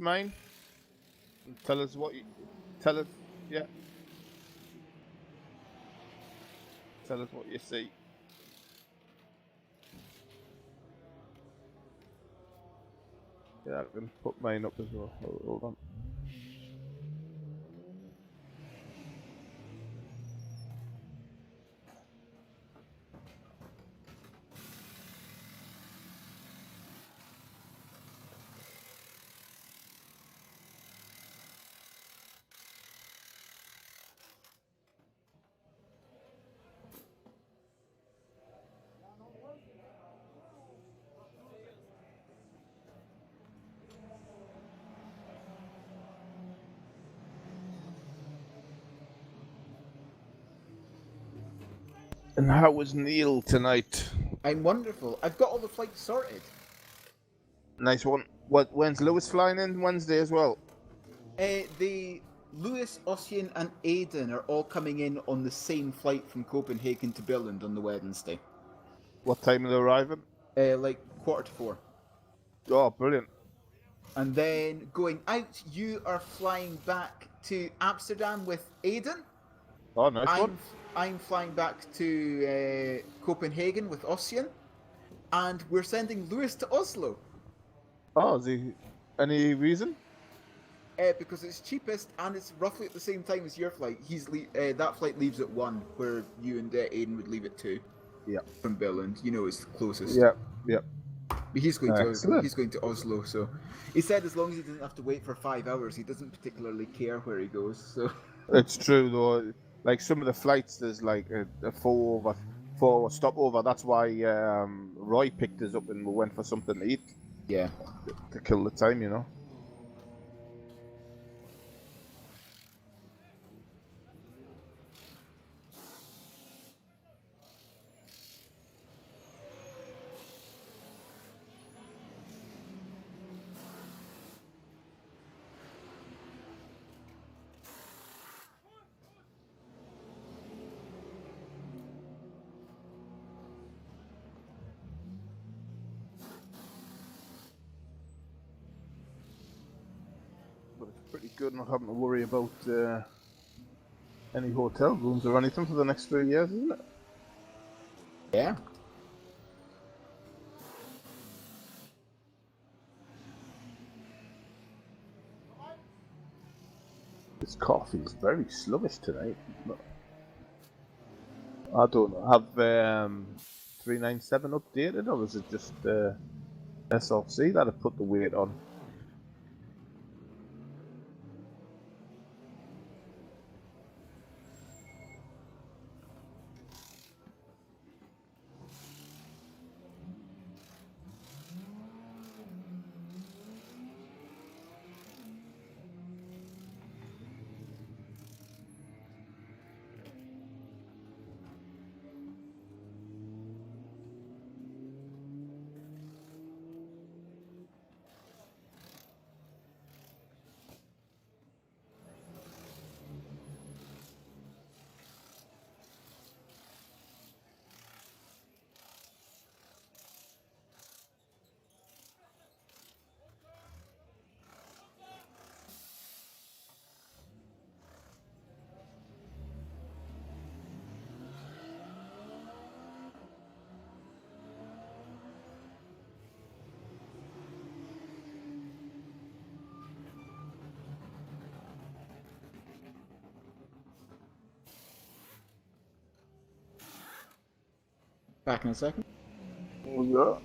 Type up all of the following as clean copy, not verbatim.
mine and tell us what you tell us. Yeah, tell us what you see. Yeah, I can put mine up as well. Hold on. And how was Neil tonight? I'm wonderful. I've got all the flights sorted. Nice one. When's Lewis flying in Wednesday as well? The Lewis, Ossian, and Aiden are all coming in on the same flight from Copenhagen to Billund on the Wednesday. What time are they arriving? Like 4:45. Oh, brilliant. And then going out, you are flying back to Amsterdam with Aiden. Oh, nice one. I'm flying back to Copenhagen with Ossian. And we're sending Lewis to Oslo. Oh, is he any reason? Because it's cheapest and it's roughly at the same time as your flight. That flight leaves at 1, where you and Aiden would leave at 2. Yeah. From Billund, it's the closest. Yeah. Yeah. But he's going Excellent. to Oslo, so he said as long as he doesn't have to wait for 5 hours, he doesn't particularly care where he goes. So It's true though. Like some of the flights, there's like a 4 stopover. That's why Roy picked us up and we went for something to eat yeah. to kill the time, you know. But it's pretty good not having to worry about any hotel rooms or anything for the next 3 years, isn't it? Yeah. This coffee is very sluggish tonight. I don't know. Have 397 updated, or is it just SRC that have put the weight on? Back in a second. Oh, yeah.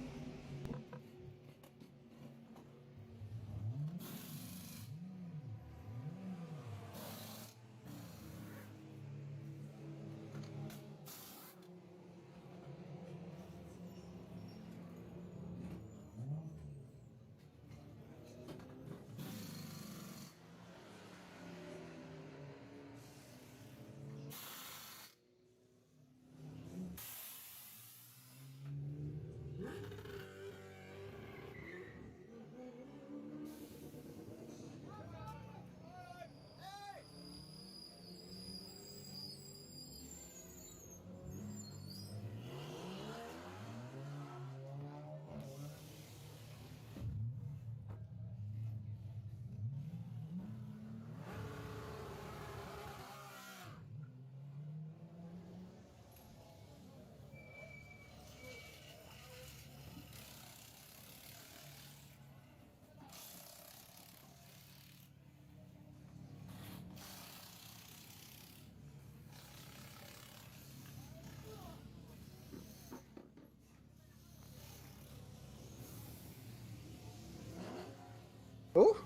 Oh,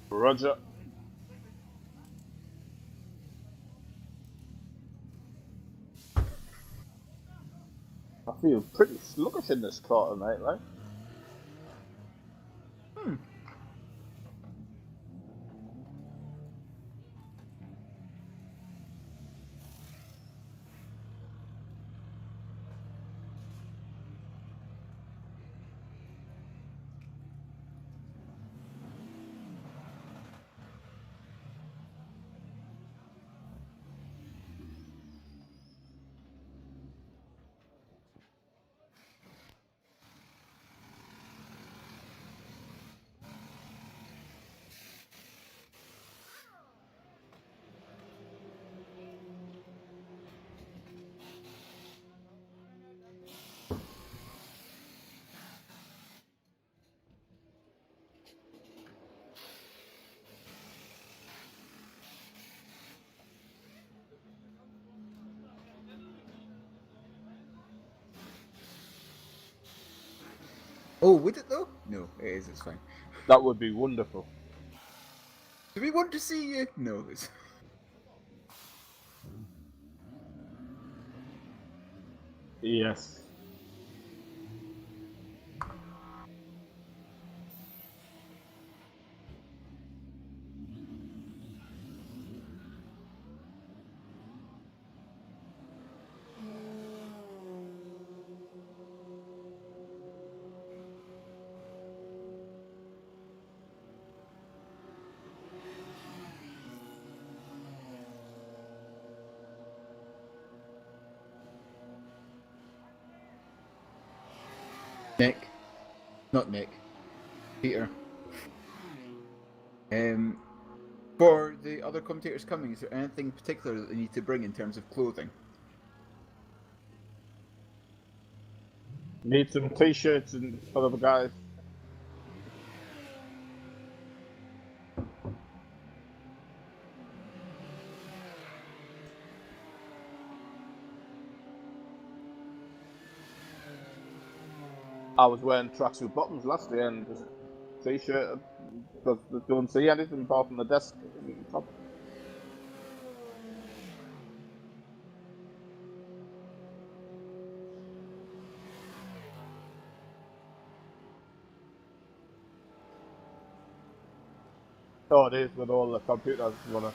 Roger. I feel pretty sluggish in this car tonight, right? oh, would it though? No, it is. It's fine. That would be wonderful. Do we want to see you? No, it's. Yes. Nick, not Nick, Peter. For the other commentators coming, is there anything in particular that they need to bring in terms of clothing? Need some t-shirts and for the guys. I was wearing tracksuit bottoms last year and just t-shirt because they don't see anything apart from the desk top. Oh, it is with all the computers running.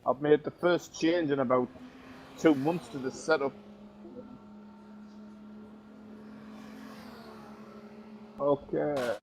I've made the first change in about 2 months to the setup. Okay.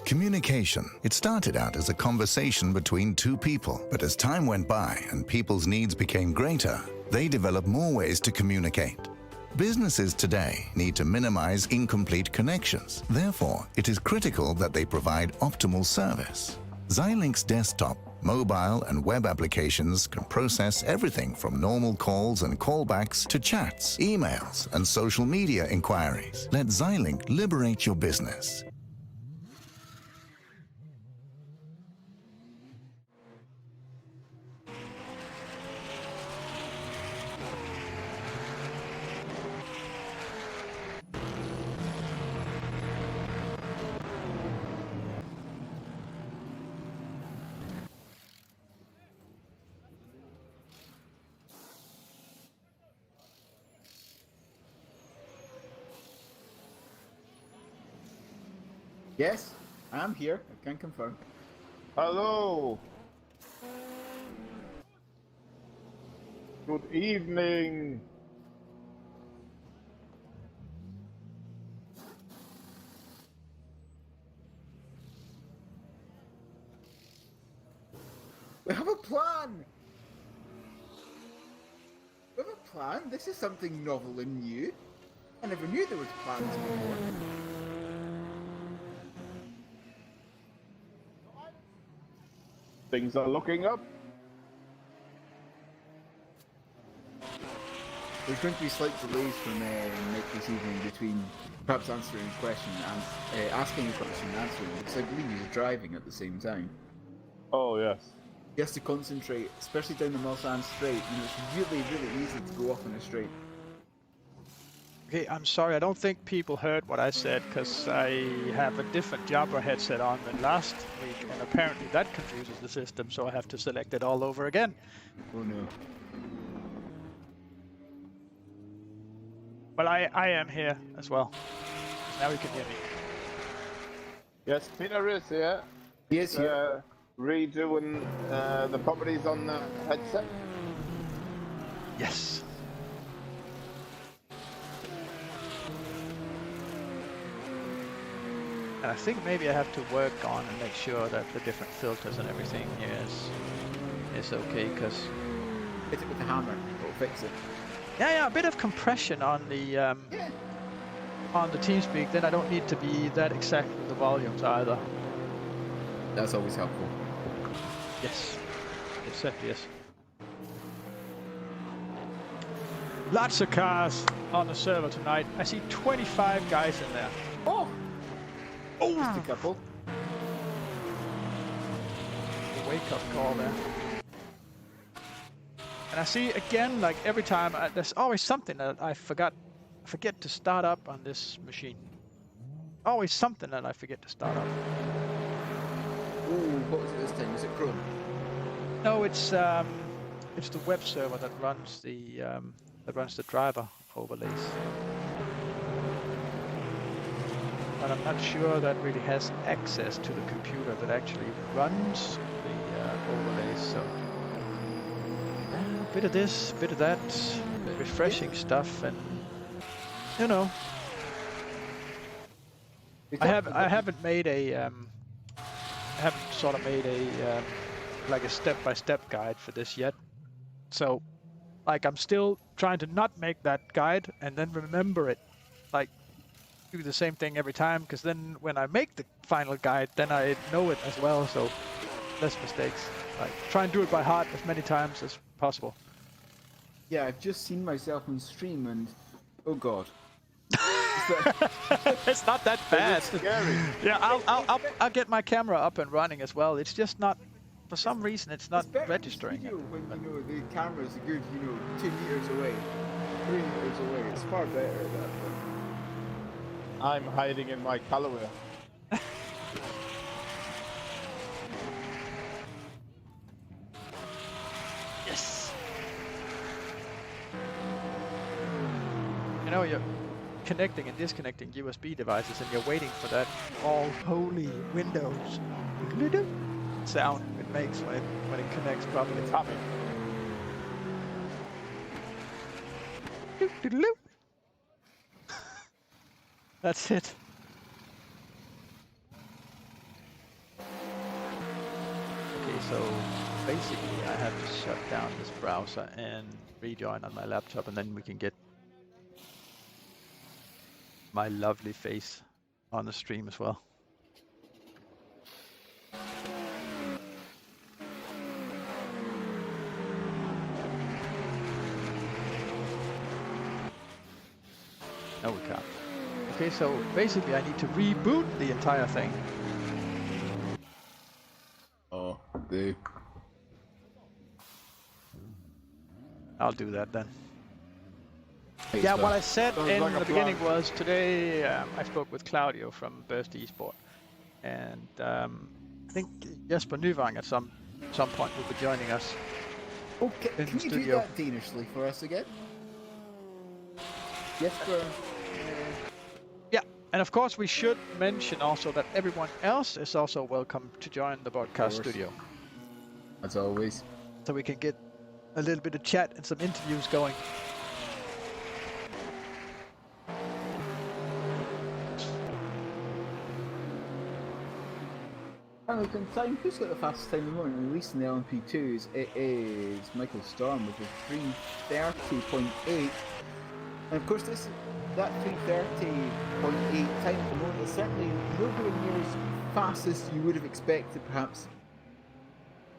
Communication. It started out as a conversation between two people, but as time went by and people's needs became greater, they developed more ways to communicate. Businesses today need to minimize incomplete connections. Therefore, it is critical that they provide optimal service. Xilinx desktop, mobile and web applications can process everything from normal calls and callbacks to chats, emails, and social media inquiries. Let Xilinx liberate your business. Yes, I'm here. I can confirm. Hello. Good evening. We have a plan! We have a plan? This is something novel and new. I never knew there was plans before. Things are looking up. There's going to be slight delays from Nick this evening between perhaps answering a question and asking a question and answering, because I believe he's driving at the same time. Oh, yes. He has to concentrate, especially down the Mulsanne Straight. You know, it's really, really easy to go off on a straight. Okay, I'm sorry, I don't think people heard what I said because I have a different Jabra headset on than last week, and apparently that confuses the system, so I have to select it all over again. Oh no. But I am here as well. Now you can hear me. Yes, Peter is here. He is here. Redoing the properties on the headset. Yes. And I think maybe I have to work on and make sure that the different filters and everything here is okay, because... Hit it with the hammer, it'll fix it. Yeah, a bit of compression on the on the TeamSpeak, then I don't need to be that exact with the volumes either. That's always helpful. Yes, it certainly is. Lots of cars on the server tonight. I see 25 guys in there. Oh! Oh! Just a couple. The wake-up call there. And I see again, like every time, there's always something that I forget to start up on this machine. Always something that I forget to start up. Ooh, what was it this time? Was it Chrome? No, it's the web server that runs the driver overlays. But I'm not sure that really has access to the computer that actually runs the overlays. So a bit of this, a bit of that, refreshing stuff, and you know, I haven't made a I haven't sort of made a like a step-by-step guide for this yet. So like I'm still trying to not make that guide and then remember it, like do the same thing every time, because then when I make the final guide, then I know it as well, so less mistakes. Like try and do it by heart as many times as possible. Yeah, I've just seen myself on stream and oh god. It's not that bad. It's scary. Yeah, I'll get my camera up and running as well. It's just not, for some reason, it's not registering it. When you know the camera's a good, 2 meters away, 3 meters away. It's far better at that point. I'm hiding in my Callaway. Yes. You know, you're connecting and disconnecting USB devices, and you're waiting for that all holy Windows sound it makes when it connects properly. It's happening. That's it. So basically I have to shut down this browser and rejoin on my laptop, and then we can get my lovely face on the stream as well. No, we can't. Okay, so basically I need to reboot the entire thing. Oh, boo. I'll do that then. Thanks, Yeah, bud. what I said Sounds in like a the beginning plan. was today I spoke with Claudio from Burst Esport, and I think Jesper Nyvang at some point will be joining us. Okay, in can the you studio. do that Danishly for us again? Jesper. Yeah, and of course we should mention also that everyone else is also welcome to join the broadcast course. studio, As always. so we can get a little bit of chat and some interviews going. And we can time, who's got the fastest time in the morning? Releasing the LMP2s, it is Michael Storm with a 3:30.8. And of course, that 3:30.8 time at the moment is certainly nowhere near as fast as you would have expected, perhaps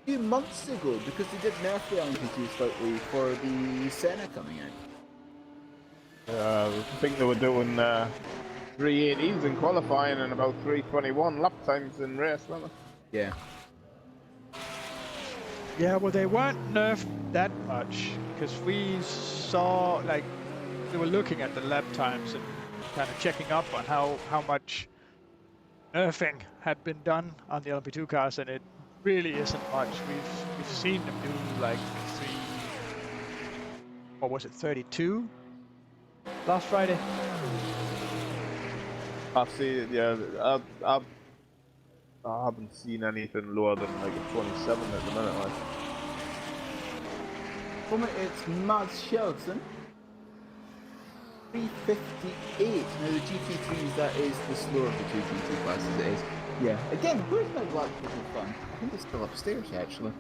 a few months ago, because they did nerf the LMP2 slightly for the Senna coming out. I think they were doing 380s in qualifying and about 321 lap times in race, weren't they? Yeah. Yeah, well, they weren't nerfed that much because we saw, like, we were looking at the lap times and kind of checking up on how much nerfing had been done on the LMP2 cars, and it really isn't much. We've seen them do like 32 last Friday. I've seen it, yeah. I haven't seen anything lower than like a 27 at the minute. Like. Moment it's Mads Shelton. 3:58. Now the GT3s, that is the slower of the two GT classes, it is. Yeah. Again, where's my black book of fun? I think it's still upstairs actually.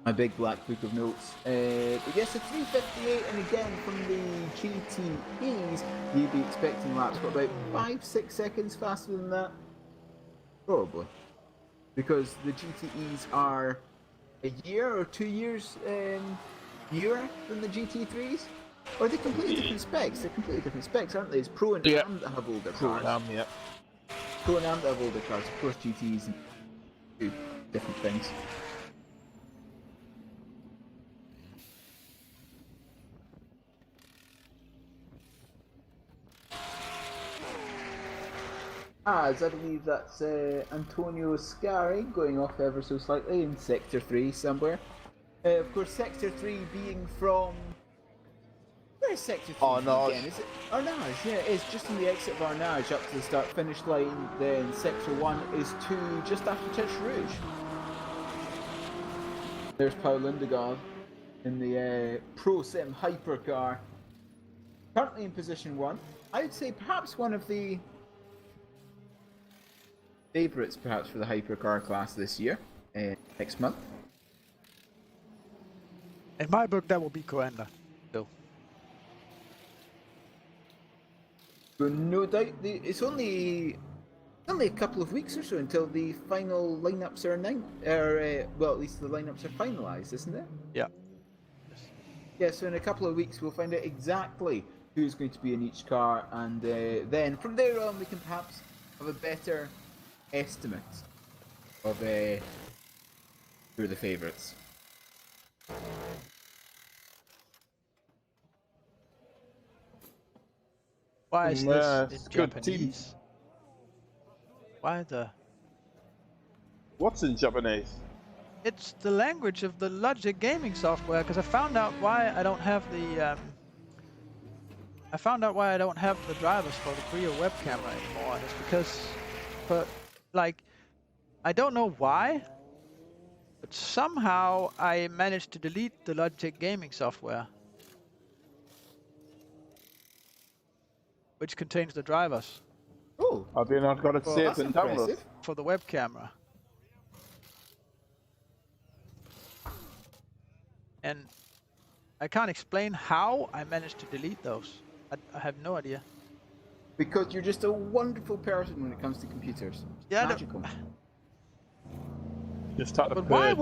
My big black book of notes. But yes, a 3:58, and again from the GTEs, you'd be expecting laps for about 5-6 seconds faster than that. Probably. Because the GTEs are a year or 2 years newer than the GT3s. Or are they completely different specs? They're completely different specs, aren't they? It's Pro and Yeah. Am that have older Pro cars. Am, yeah. Pro and Am that have older cars. Of course, GTs and do different things. As I believe that's Antonio Scari going off ever so slightly in Sector 3 somewhere. Of course, Sector 3 being from... Where's Sector 3 Arnage. again? Is it Arnage? Yeah, it is just on the exit of Arnage up to the start-finish line. Then Sector 1 is to just after Tish Rouge. There's Paul Lindegaard in the Pro Sim hypercar. Currently in position 1. I would say perhaps one of the favourites perhaps for the hypercar class this year, next month. In my book, that will be Coanda. Still. So no doubt, it's only a couple of weeks or so until the final lineups are announced, well, at least the lineups are finalised, isn't it? Yeah. Yeah, so in a couple of weeks we'll find out exactly who's going to be in each car, and then from there on we can perhaps have a better estimate of who are the favourites. Why is Yeah, this it's in good team. Japanese? Why the... What's in Japanese? It's the language of the Logic gaming software, because I found out why I don't have the drivers for the Brio web camera anymore. And it's because, I don't know why, but somehow I managed to delete the Logic gaming software, which contains the drivers Oh, Have you not got it well, saved that's and downloaded? impressive. for the web camera. And I can't explain how I managed to delete those. I have no idea. Because you're just a wonderful person when it comes to computers. Yeah, Magical. Just had to but why purge.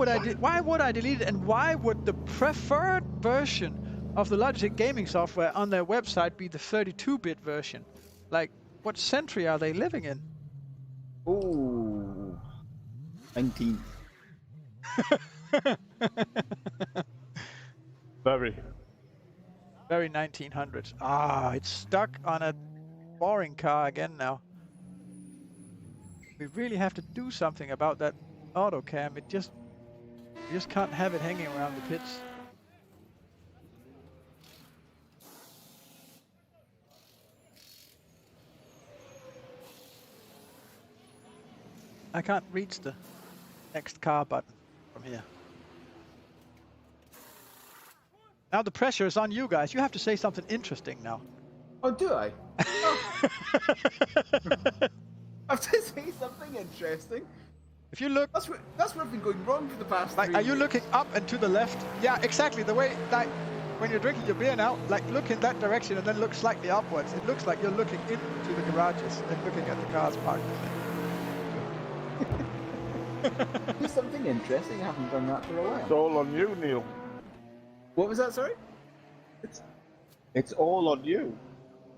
would I delete it, and why would the preferred version of the Logitech gaming software on their website be the 32-bit version? Like, what century are they living in? Ooh. 19. Very. Very 1900s. Ah, it's stuck on a boring car again now. We really have to do something about that auto cam. You just can't have it hanging around the pits. I can't reach the next car button from here. Now the pressure is on you guys. You have to say something interesting now. Oh, do I? Oh. I have to say something interesting. If you look, That's where I've been going wrong for the past like, 3 are you years. looking up and to the left? Yeah, exactly. The way, like, when you're drinking your beer now, like, look in that direction and then look slightly upwards. It looks like you're looking into the garages and looking at the cars parked. Do something interesting. I haven't done that for a It's while. all on you, Neil. What was that, sorry? It's all on you.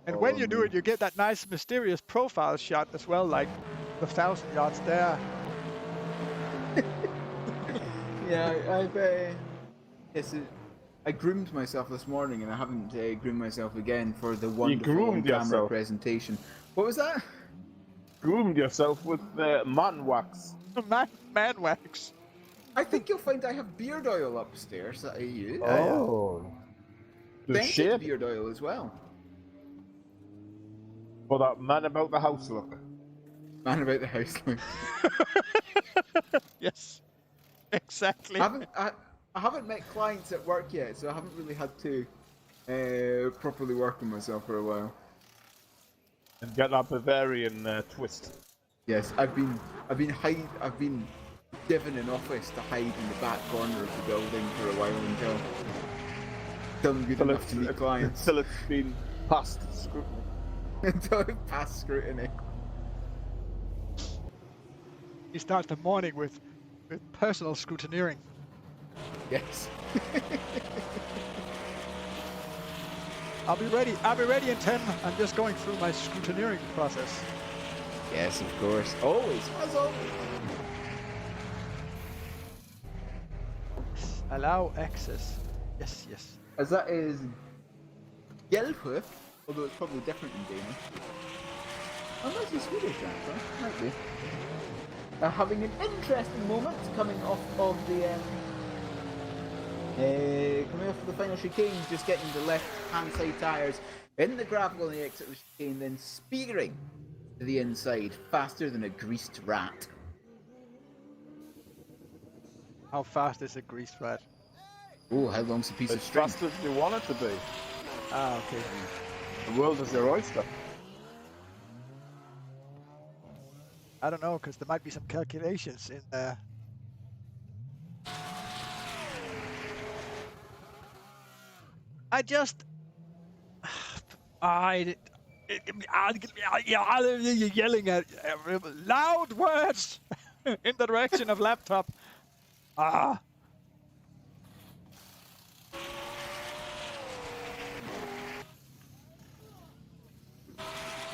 And when you do it, you get that nice mysterious profile shot as well, like the 1,000 yards there. Yeah, yes, I groomed myself this morning, and I haven't groomed myself again for the wonderful groomed on-camera yourself? presentation. What was that? Groomed yourself with man wax. Man wax. I think you'll find I have beard oil upstairs that I use. Oh. The Vintage shape beard oil as well. for that man about the house look. Man about the house. Yes, exactly. I haven't met clients at work yet, so I haven't really had to properly work on myself for a while. And get that Bavarian twist. Yes, I've been given an office to hide in the back corner of the building for a while until I'm good enough to meet clients. Until it's been past scrutiny. Until I've passed scrutiny. He starts the morning with personal scrutineering. Yes. I'll be ready in 10. I'm just going through my scrutineering process. Yes, of course. Always. As always. Allow access. Yes, yes. As that is Hjälpe, although it's probably different in Danish. Unless it's Swedish, actually. Might be. Having an interesting moment coming off of the final chicane, just getting the left-hand side tyres in the gravel on the exit of the chicane, then speeding to the inside faster than a greased rat. How fast is a greased rat? Oh, how long's a piece of As string? fast as you want it to be. Ah, okay. The world is your oyster. I don't know, because there might be some calculations in there. I just... yelling at loud words in the direction of laptop. Ah.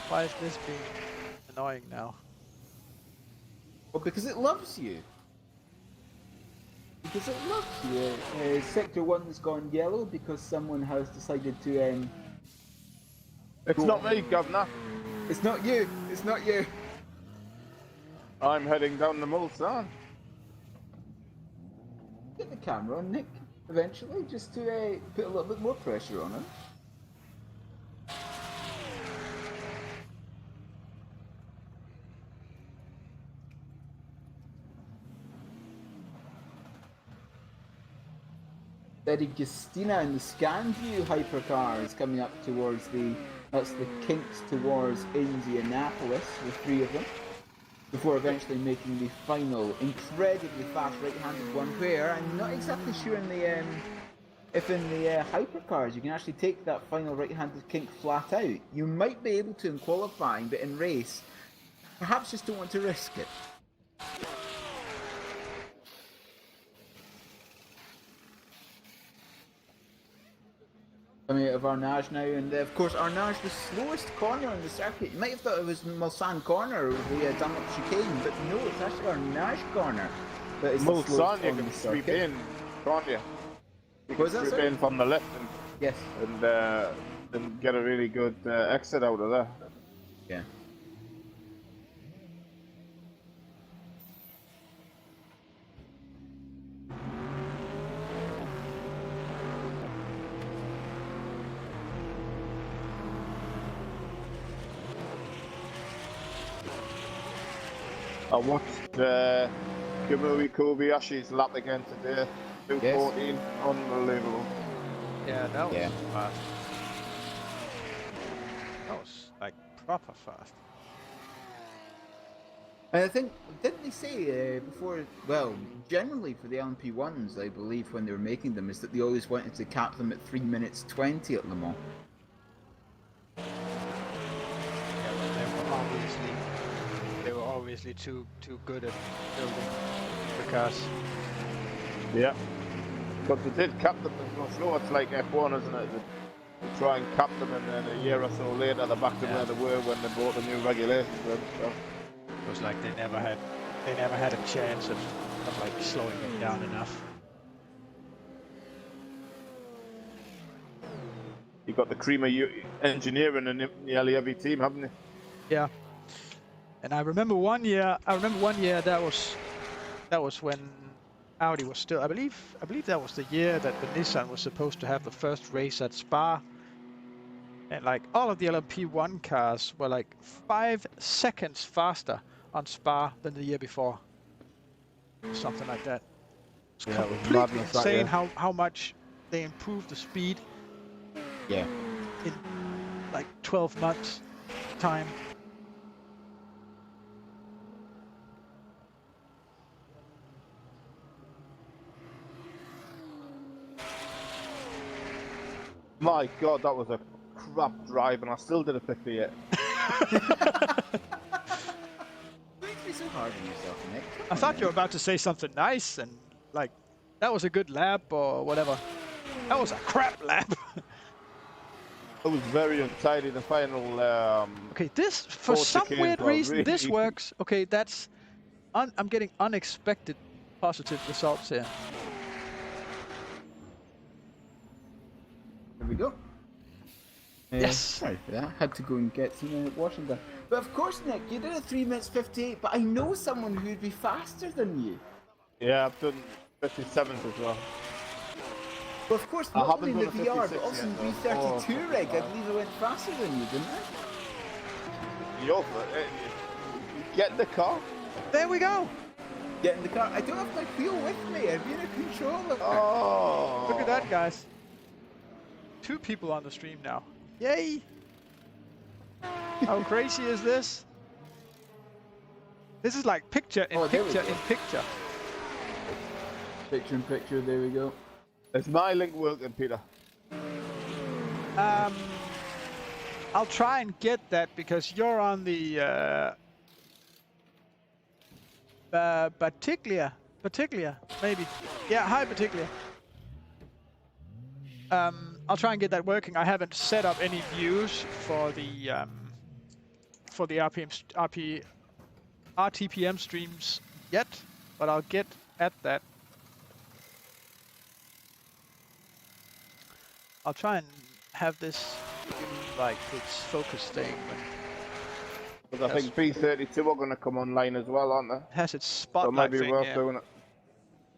Why is this being annoying now? Well, because it loves you. Because it loves you. Sector 1's gone yellow because someone has decided to... It's not me, Governor. It's not you. It's not you. I'm heading down the Mulsanne. Get the camera on, Nick, eventually, just to put a little bit more pressure on him. Eddie Justina in the Scanview hypercar is coming up towards that's the kinks towards Indianapolis, the three of them, before eventually making the final incredibly fast right-handed one where I'm not exactly sure in the if in the hypercars you can actually take that final right-handed kink flat out, you might be able to in qualifying, but in race, perhaps just don't want to risk it. Coming out of Arnage now, and of course Arnage, the slowest corner on the circuit. You might have thought it was Mulsanne corner, the Dunlop chicane, but no, it's actually Arnage corner. That is the slowest Mulsanne, you on can the sweep circuit. in, can't you? You Was can that, sweep sir? in from the left Yes. and get a really good exit out of there. Yeah. I watched Kamui Kobayashi's lap again today. 2:14, unbelievable. Yeah, that was Yeah. fast. That was like proper fast. And I think, didn't they say before, well, generally for the LMP1s, I believe, when they were making them, is that they always wanted to cap them at 3 minutes 20 at Le Mans. Yeah, but they were obviously too good at building the cars. Yeah. But they did cap them, there's no slow. It's like F1, isn't it? They try and cap them, and then a year or so later they're back to where they were when they brought the new regulations in. So. It was like they never had a chance of like slowing them down enough. You got the cream of engineering in nearly every team, haven't you? Yeah. And I remember one year that was when Audi was still, I believe that was the year that the Nissan was supposed to have the first race at Spa. And like all of the LMP1 cars were like 5 seconds faster on Spa than the year before. Something like that. It's Yeah, it was completely madness that insane year. how much they improved the speed Yeah. in like 12 months time. My God, that was a crap drive, and I still did a 58. Don't be so hard on yourself, Nick. I thought you were about to say something nice and like that was a good lap or whatever. That was a crap lap. It was very untidy, the final. Okay, this for Four some chickens weird were reason this really- works. Okay, that's I'm getting unexpected positive results here. There we go. Yes. Sorry for that. Had to go and get some washing done. But of course, Nick, you did a 3 minutes 58. But I know someone who'd be faster than you. Yeah, I've done 57th as well. Well, of course, I not only haven't in the done a VR, 56 but also in yet, the though. V32 Oh, rig. I believe I went faster than you, didn't I? You get in the car. There we go. Get in the car. I don't have my wheel with me. I've been a controller. Oh, Look at that, guys. 2 people on the stream now. Yay! How crazy is this? This is like picture in Oh, there we picture go. in picture. Picture in picture. There we go. It's my link working, Peter. I'll try and get that because you're on the Batiglia, maybe. Yeah, hi Batiglia. I'll try and get that working. I haven't set up any views for the RTPM streams yet, but I'll get at that. I'll try and have this like its focus thing when Because I think B32 are going to come online as well, aren't they? it has its So it spotlight might be thing. worth Yeah. doing it.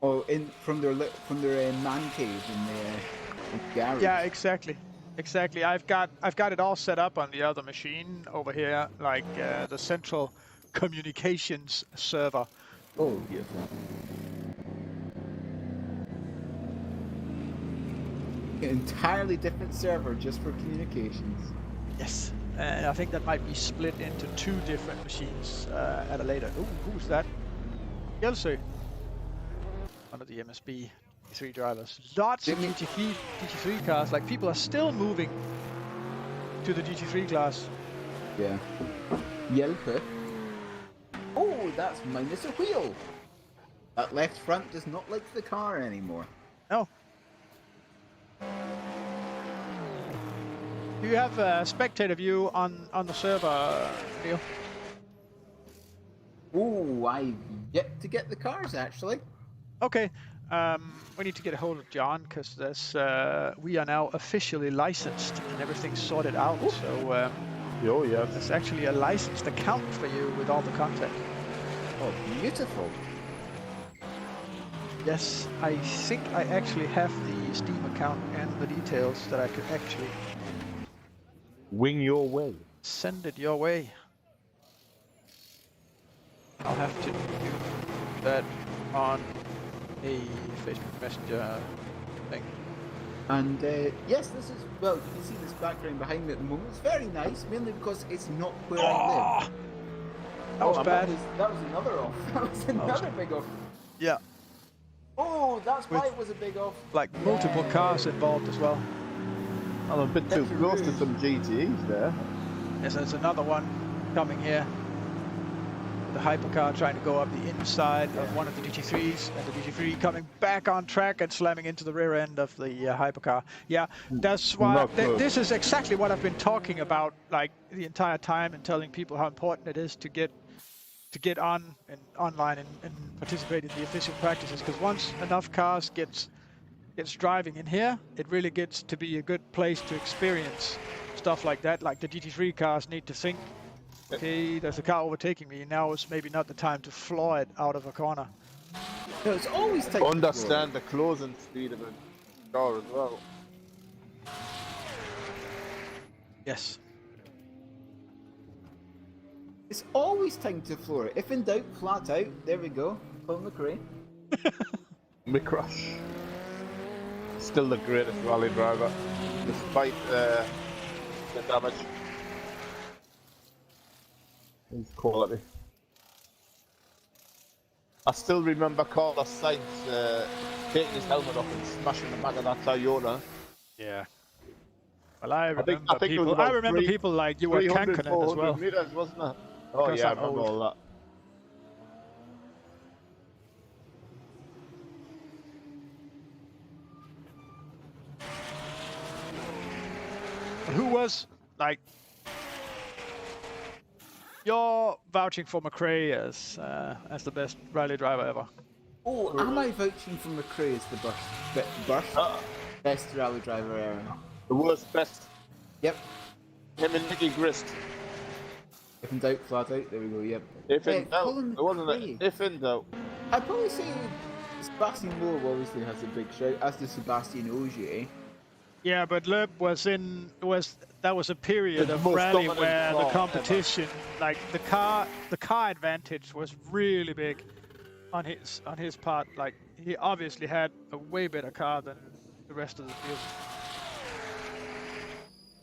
Oh, from their man cave in the garage. Yeah, exactly. I've got it all set up on the other machine over here, like the central communications server. Oh, beautiful. An entirely different server just for communications. Yes. And I think that might be split into 2 different machines at a later. Ooh, who's that? Yelsø. One of the MSB GT3 drivers. Lots of GT3 cars. Like people are still moving to the GT3 class. Yeah. Yelper. Oh, that's minus a wheel. That left front does not like the car anymore. No. Do you have a spectator view on the server, Neil? Oh, I've yet to get the cars actually. Okay. We need to get a hold of John because there's we are now officially licensed and everything's sorted out. Ooh. So Oh, yes. there's actually a licensed account for you with all the content. Oh, beautiful. Yes, I think I actually have the Steam account and the details that I could actually Wing your way. send it your way. I'll have to do that on a Facebook Messenger thing. And yes, this is, well, you can see this background behind me at the moment. It's very nice, mainly because it's not where I live. That was bad. That was another off. That was another big off. Yeah, Oh, that's why With- it was a big off. like multiple cars involved as well. I'm a bit too That's close to rude. some GTEs there. Yes, there's another one coming here. The hypercar trying to go up the inside of one of the GT3s, and the GT3 coming back on track and slamming into the rear end of the hypercar. Yeah, that's why Not good. this is exactly what I've been talking about, like the entire time, and telling people how important it is to get on and online and participate in the official practices. Because once enough cars gets driving in here, it really gets to be a good place to experience stuff like that. Like the GT3 cars need to think, okay, there's a car overtaking me. Now is maybe not the time to floor it out of a corner. No, it's always time Understand the closing speed of a car as well. Yes. It's always time to floor it. If in doubt, flat out. There we go. Colin McRae. Me crush. Still the greatest rally driver, despite the damage. His quality. I still remember Carlos Sainz taking his helmet off and smashing the back of that Toyota. Yeah. Well, I think- remember I think it was people. I about remember people like you were 300, canking it as 400 well. meters, wasn't it? Oh Because yeah, I I'm remember old. all that. But who was like? You're vouching for McRae as the best rally driver ever. Oh, am I vouching for McRae as the best rally driver ever? The worst, best. Yep. Him and Nicky Grist. If in doubt, flat out. There we go. Yep. If in doubt, Colin it wasn't it? McRae. If in doubt. I'd probably say Sebastian Loeb obviously has a big shout, as does Sebastian Ogier. Yeah, but Loeb that was a period The of most rally dominant where the car competition, like the car advantage was really big on his part. Like he obviously had a way better car than the rest of the field.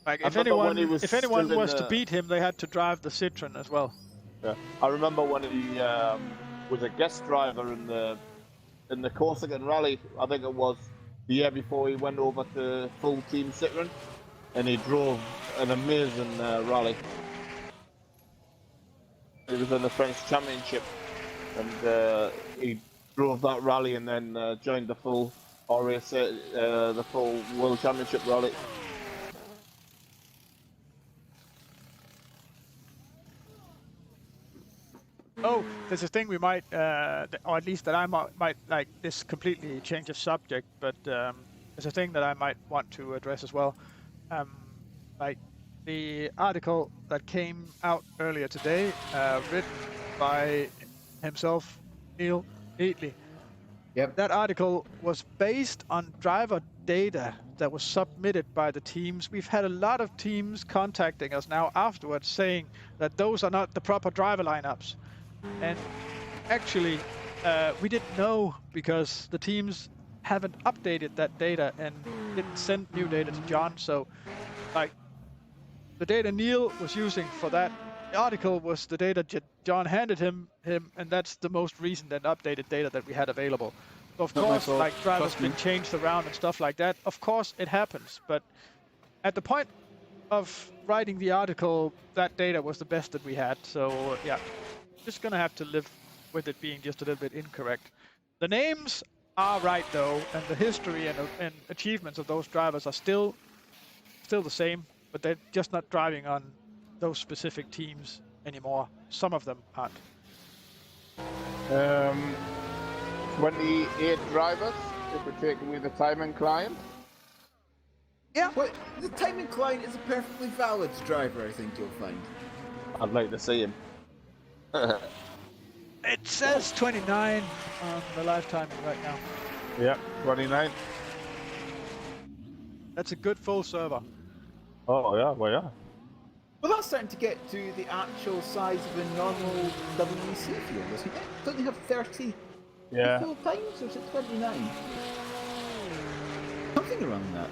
Like I remember when he was if anyone still in was to the- beat him, they had to drive the Citroen as well. Yeah. I remember when he was a guest driver in the Corsican Rally. I think it was the year before he went over to full team Citroen, and he drove an amazing rally. He was in the French Championship, and he drove that rally and then joined the full RAC, the full World Championship rally. Oh, there's a thing we might, or at least that I might like. This completely change of subject, but there's a thing that I might want to address as well. Like the article that came out earlier today, written by himself, Neil Neatley. Yep. That article was based on driver data that was submitted by the teams. We've had a lot of teams contacting us now afterwards saying that those are not the proper driver lineups. And actually, we didn't know because the teams haven't updated that data and didn't send new data to John. So, like, the data Neil was using for that article was the data John handed him, and that's the most recent and updated data that we had available. So of Not my course, fault. like drivers Trust me. been changed around and stuff like that. Of course, it happens. But at the point of writing the article, that data was the best that we had. So yeah, just gonna have to live with it being just a little bit incorrect. The names are right though, and the history and achievements of those drivers are still the same, but they're just not driving on those specific teams anymore. Some of them aren't. 28 drivers, if we take away the time and client. Yeah. But the timing client is a perfectly valid driver, I think you'll find. I'd like to see him. It says 29 on the live timing right now. Yeah, 29. That's a good full server. Oh, yeah, well, yeah. Well, that's starting to get to the actual size of a normal WEC field, isn't it? Don't they have 30 Yeah. full times, or is it 29? Something around that,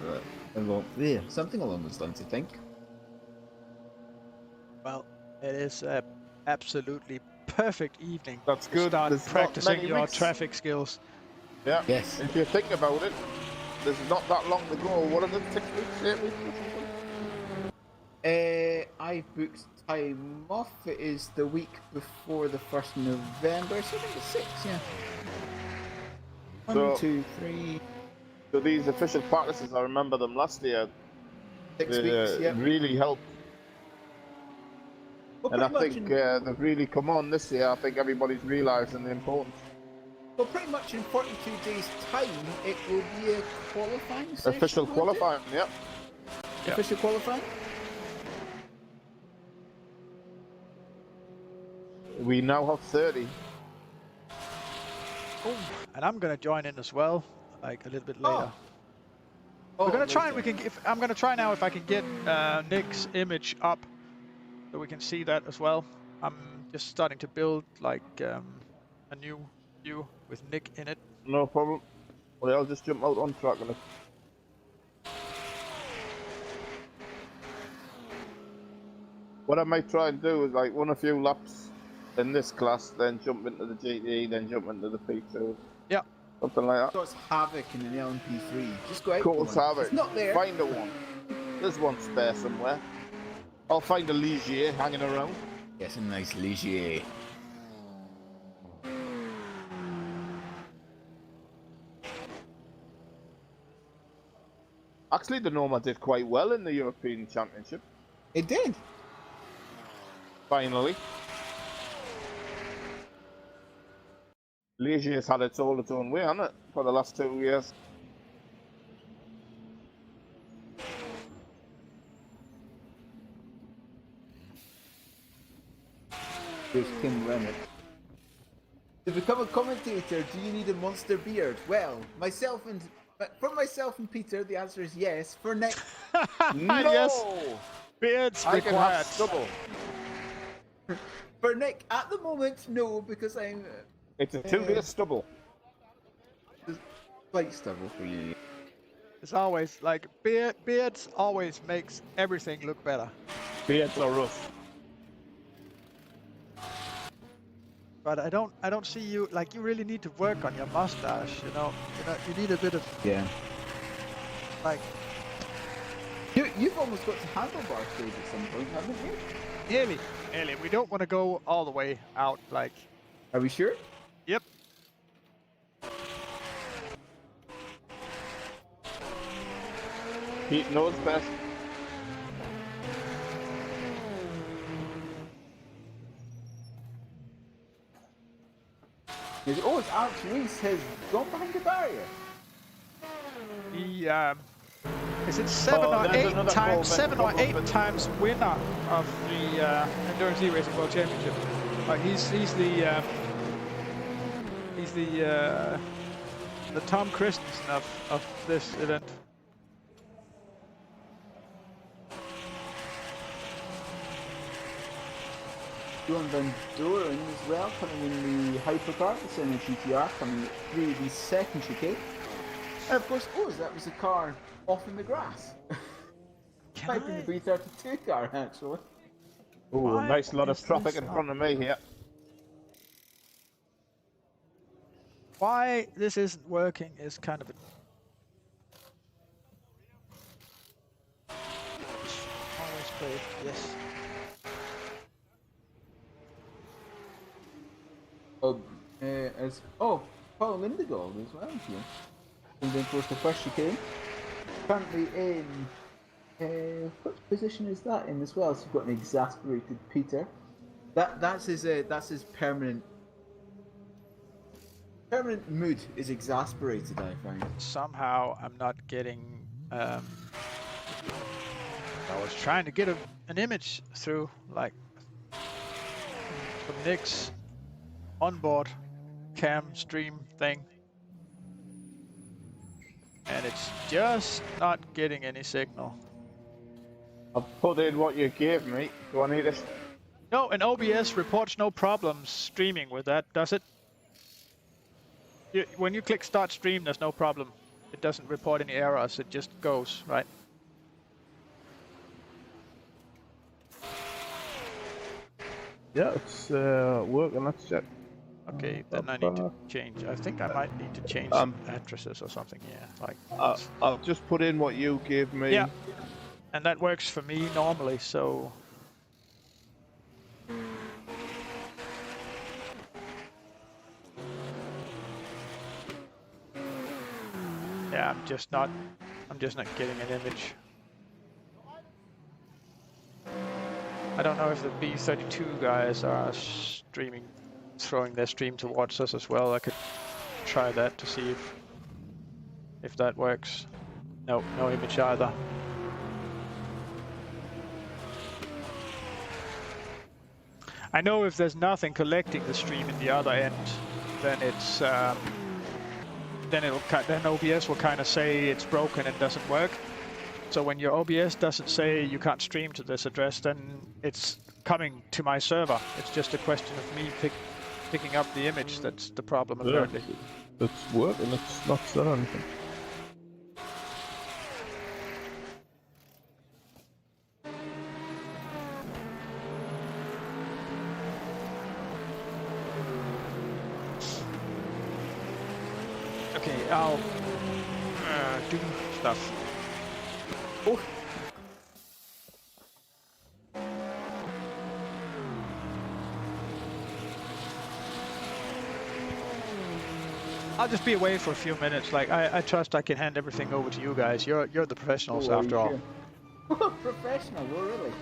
something along those lines, I think. Well, it is a absolutely perfect evening That's to good. start There's not practicing many your weeks. traffic skills. Yeah. Yes. If you think about it, there's not that long to go. What is it, 6 weeks, 8 weeks or something? I booked time off. It is the week before the 1st of November, so I think it's 6, yeah. So- 1, 2, 3, So these official practices, I remember them last year. 6 They weeks, yeah. really helped. Well, And I pretty much think in- they've really come on this year. I think everybody's realising the importance. Well, pretty much in 42 days' time, it will be a qualifying session. Official won't it? qualifying, yep. Official qualifying? We now have 30. Oh, and I'm gonna join in as well, like a little bit later. Oh, We're gonna try later. and I'm gonna try now if I can get Nick's image up, so we can see that as well. I'm just starting to build like a new view with Nick in it. No problem. Well, I'll just jump out on track on it. What I might try and do is like run a few laps in this class, then jump into the GT, then jump into the P2. Yeah. Something like that. So it's Havoc in an LMP3. Just go out Cool, for one. have it. It's not there. Find a one. There's one spare somewhere. I'll find a Ligier hanging around. Yes, a nice Ligier. Actually, the Norma did quite well in the European Championship. It did. Finally. Ligier's had its all its own way, hasn't it? For the last 2 years. There's Kim Rennick. To become a commentator, do you need a monster beard? Well, for myself and Peter, the answer is yes. For Nick, No! Yes. Beards I can required. have stubble. for Nick, at the moment, no, because I'm It's a 2-day stubble. quite stubble for you. It's always like beards always makes everything look better. Beards are rough. But I don't see you like you really need to work on your mustache. You know you need a bit of Yeah. like You've almost got to handlebar stage at some point, haven't you? nearly. We don't want to go all the way out. Like Are we sure? yep. Pete knows best. Oh, it's Alex Reese has gone behind the barrier. He is it seven or there's eight another times Corvette 7 or coming 8 up in- times winner of the Endurance E-Racing World Championship. He's the Tom Christensen of this event. Johan Van Doren as well, coming in the hypercar, the Senna GTR, coming through the second chicane. And of course, that was a car off in the grass. Might be the B32 car, actually. Oh, Why nice lot of is traffic this in up? front of me here. Why this isn't working is kind of a... Always play, yes. Oh, Paul Lindegaard as well here. And then, of course, the first chicane. Currently in which position is that in as well? So you've got an exasperated Peter. That's his permanent mood is exasperated, I find. Somehow I'm not getting. I was trying to get an image through, like from Nick's onboard cam stream thing, and it's just not getting any signal. I've put in what you gave me. Do I need this? No, and OBS reports no problems streaming with that, does it? When you click start stream, there's no problem. It doesn't report any errors, it just goes, right? Yeah, it's working. Let's check. Okay, then I need to change. I think I might need to change some addresses or something. Yeah, like. I've just put in what you gave me. Yeah, and that works for me normally. So. Yeah, I'm just not getting an image. I don't know if the B32 guys are streaming, throwing their stream towards us as well. I could try that to see if that works. No, no image either. I know if there's nothing collecting the stream in the other end, then it's then OBS will kind of say it's broken and doesn't work. So when your OBS doesn't say you can't stream to this address, then it's coming to my server. It's just a question of me picking up the image. That's the problem apparently. It's working. It's not saying anything. Okay, I'll do stuff. Oh. I'll just be away for a few minutes. Like I trust I can hand everything over to you guys. You're the professionals after all. Professional, well, really.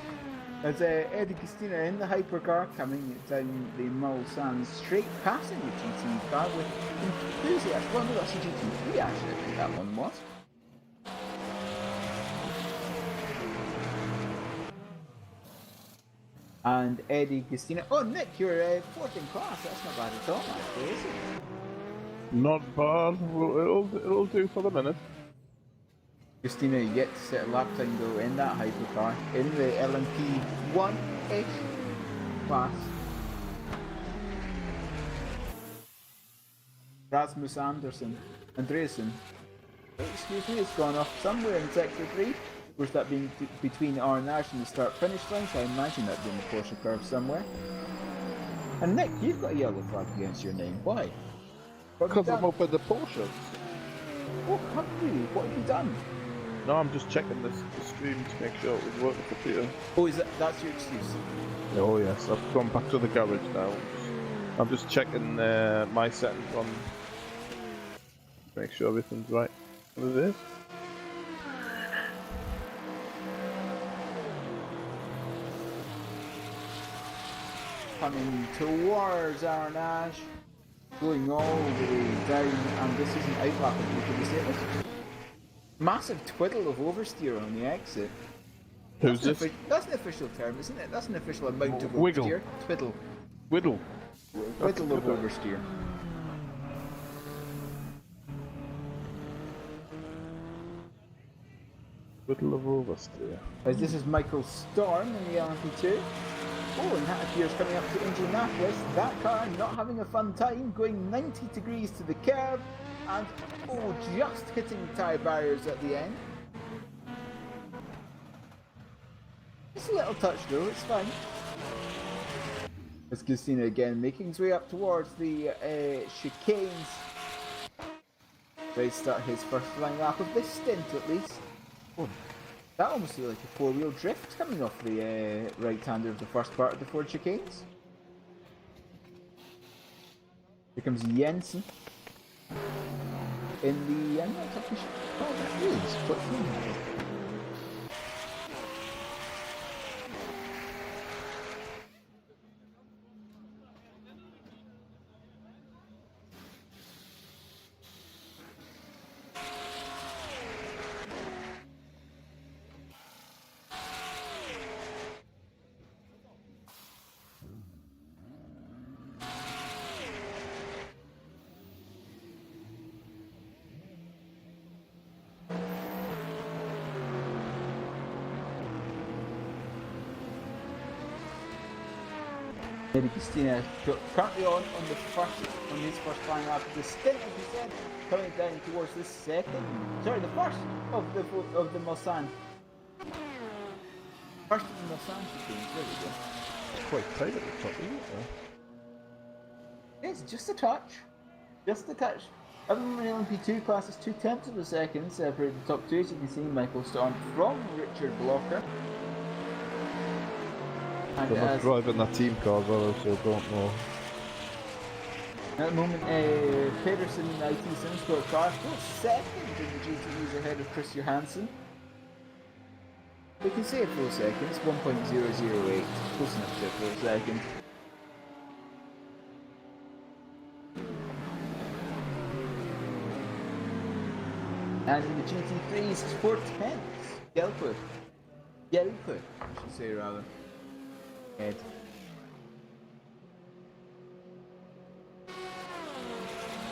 There's Eddie Christina in the hypercar coming down the Mulsanne straight, passing the GT car with enthusiasm. Well, no, that's a GT3 actually, I think that one was. And Eddie Christina. Oh, Nick, you're fourth in class. That's not bad at all, actually, is it? Not bad. It'll do for the minute. Christina, you get to set a lap time though in that hypercar in the LMP 1-ish class. Rasmus Andreasen. Excuse me, it's gone off somewhere in sector 3. Of course, that being between Arnage and the start-finish line, so I imagine that being the Porsche curve somewhere. And Nick, you've got a yellow flag against your name. Why? Because I'm up in the Porsche. Oh, have you? What have you done? No, I'm just checking the stream to make sure it was working for Peter. Oh, that's your excuse? Oh yes, I've gone back to the garage now. I'm just checking my settings on, make sure everything's right. What it is. Coming towards Arnage, going all the way down, and this isn't outlapping because you see this massive twiddle of oversteer on the exit. Who's this? That's an official term, isn't it? That's an official amount of Wiggle. oversteer. Twiddle. Whittle. Twiddle of oversteer. Whittle of oversteer. As this is Michael Storm in the LMP2. Oh, and that appears coming up to Indianapolis. That car not having a fun time, going 90 degrees to the curb, and oh, just hitting tyre barriers at the end. Just a little touch though, it's fine. It's Christina again, making his way up towards the chicanes Ready to start his first flying lap of this stint at least. Oh, that almost feels like a four-wheel drift coming off the right-hander of the first part of the Ford chicanes. Here comes Jensen. In the... I'm not exactly sure. Oh, that is quite cool. Maybe Christina currently on his first flying lap of the stint, as we said, coming down towards the second. Sorry, the first of the Mulsanne. First of the Mulsanne chicanes. There we go. It's quite tight at the top, isn't it? It's just a touch. Just a touch. Everyone in the LMP2 class is 2/10 of a second separated the top two, as you can see Michael Storm from Richard Blocker. And They're not driving that team car, though, so I don't know. at the moment, Pedersen in the IT Simsport car still second in the GTEs ahead of Chris Johansson. We can say a full second, it's 1.008, close enough to a full second. And in the GT3s, it's 4/10. Gelper, I should say rather. Head.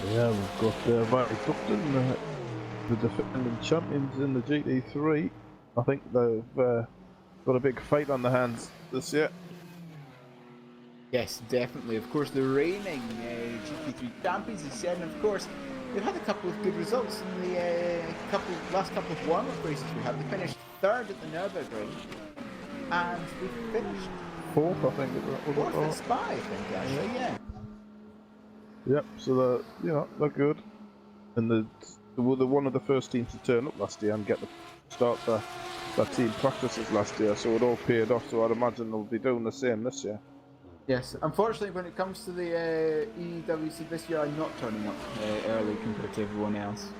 Yeah, we've got Barry Ducton, the defending champions in the GT3. I think they've got a big fight on their hands this year. Yes, definitely. Of course, the reigning GT3 champions, as said, and of course, they've had a couple of good results in the last couple of warm-up races we had. They finished third at the Nürburgring, and we finished Fourth, I think it was. fourth at Spa, I think, actually, yeah. Yep, so they're good, and they were one of the first teams to turn up last year and get to start their team practices last year. So it all paid off. So I'd imagine they'll be doing the same this year. Yes, unfortunately, when it comes to the EEWC this year, I'm not turning up early compared to everyone else.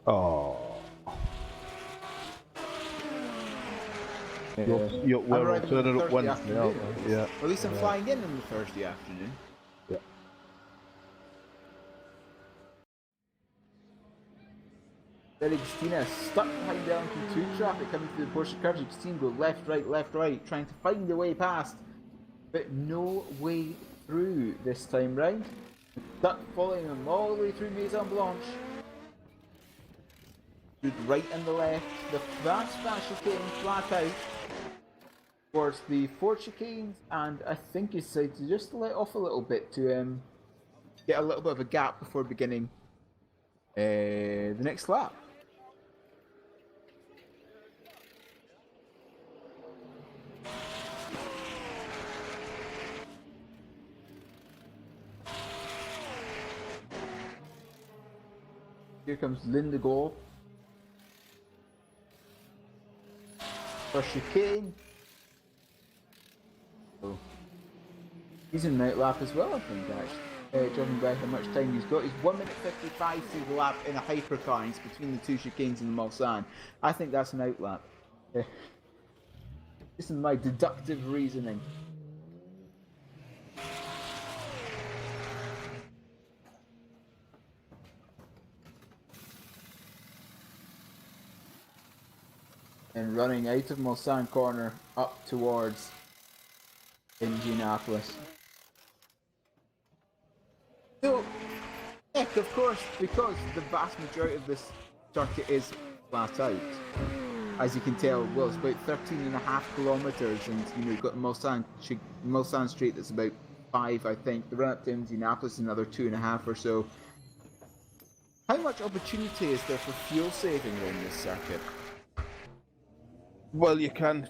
Oh. We're turning up Wednesday, aren't we? Yeah. Or at least I'm flying in on the Thursday afternoon. Yeah. Then Christina stuck behind the LMP2 traffic coming through the Porsche curves. You can see him go left, right, trying to find a way past, but no way through this time round. Stuck following him all the way through Maison Blanche. Good right and the left. The fast chicane flat out towards the Ford chicanes, and I think he decided to just let off a little bit to get a little bit of a gap before beginning the next lap. Here comes Linda Gall. First chicane. Oh. He's in night lap as well, I think, actually. Judging by how much time he's got. He's 1 minute 55 through the lap in a hypercar, and he's between the two chicanes in the Mulsanne. I think that's an outlap. This is my deductive reasoning. And running out of Mulsanne corner up towards Indianapolis. So, heck, of course, because the vast majority of this circuit is flat out. As you can tell, well, it's about 13.5 kilometers, and you've got Mulsanne Street that's about 5, I think. The run up to Indianapolis is another 2.5 or so. How much opportunity is there for fuel saving around this circuit? Well, you can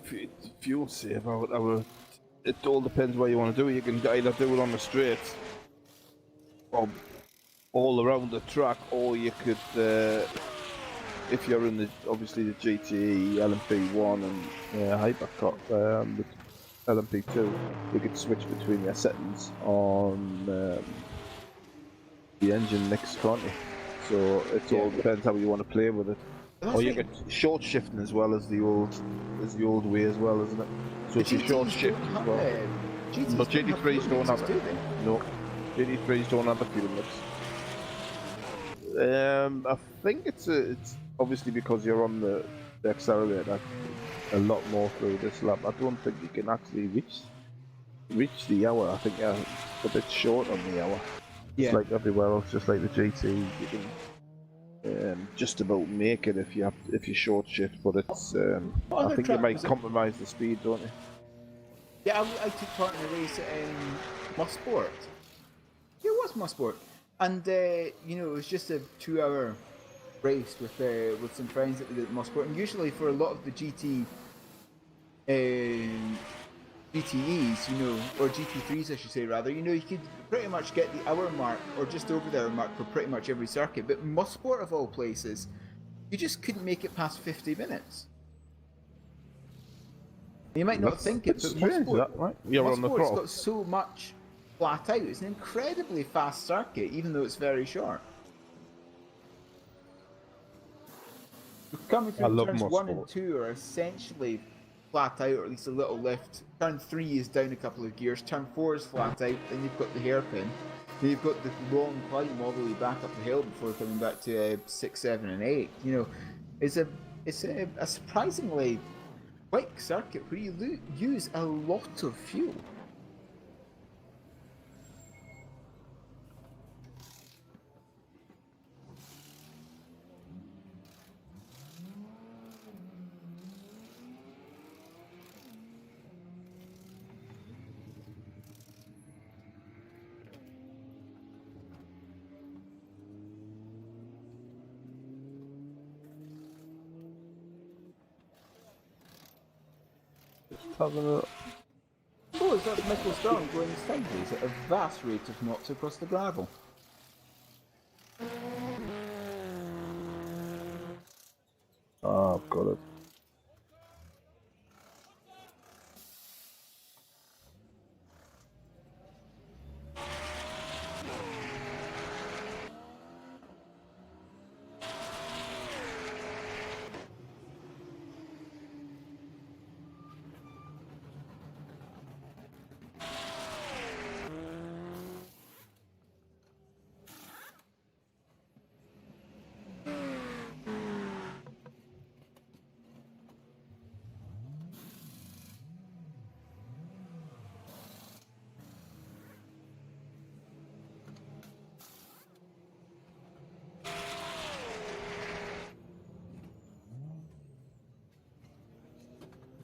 fuel save. It all depends where you want to do it. You can either do it on the straight, or all around the track, or you could, if you're in the obviously the GTE LMP1 and Hypercar, the LMP2, you could switch between your settings on the engine mix, can't you? So it all depends how you want to play with it. Or you get short shifting as well as the old way as well, isn't it? So if you short shift as well. But GT3s don't have it. No, GT3s don't have a fuel mix. I think it's obviously because you're on the accelerator a lot more through this lap. I don't think you can actually reach the hour. I think you're a bit short on the hour. Yeah. It's like everywhere else, just like the GT, you can just about make it if you short shift. But it's I think you might compromise the speed, don't you? Yeah, I took part in a race in Mosport. Yeah, it was Mosport, and you know, it was just a 2-hour race with some friends that we did at Mosport. And usually for a lot of the GTEs, you know, or GT3s, I should say rather, you know, you could pretty much get the hour mark or just over the hour mark for pretty much every circuit. But Mosport, of all places, you just couldn't make it past 50 minutes. You might not think it, but Mosport's got so much flat out. It's an incredibly fast circuit, even though it's very short. Coming through turns 1 and 2 are essentially flat out, or at least a little lift. Turn 3 is down a couple of gears. Turn 4 is flat out. Then you've got the hairpin. Then you've got the long climb all the way back up the hill before coming back to 6, 7, and 8. You know, it's a surprisingly quick circuit where you use a lot of fuel. Oh, is that Michael Strong going sideways at a vast rate of knots across the gravel? Oh, I've got it.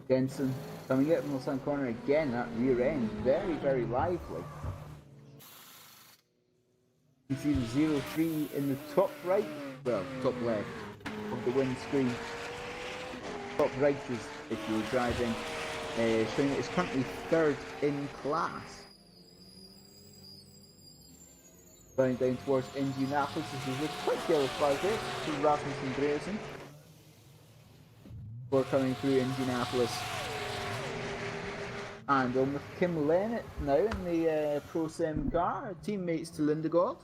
Jensen coming out from the sun corner again, that rear end, very, very lively. You can see the 03 in the top right, well, top left of the windscreen. Top right is if you were driving, showing that it's currently 3rd in class. Going down towards Indianapolis, this is a quick yellow flag there to Rasmussen Grayson. Before coming through Indianapolis. And on with Kim Lennett now in the Pro Sim car, teammates to Lindegaard.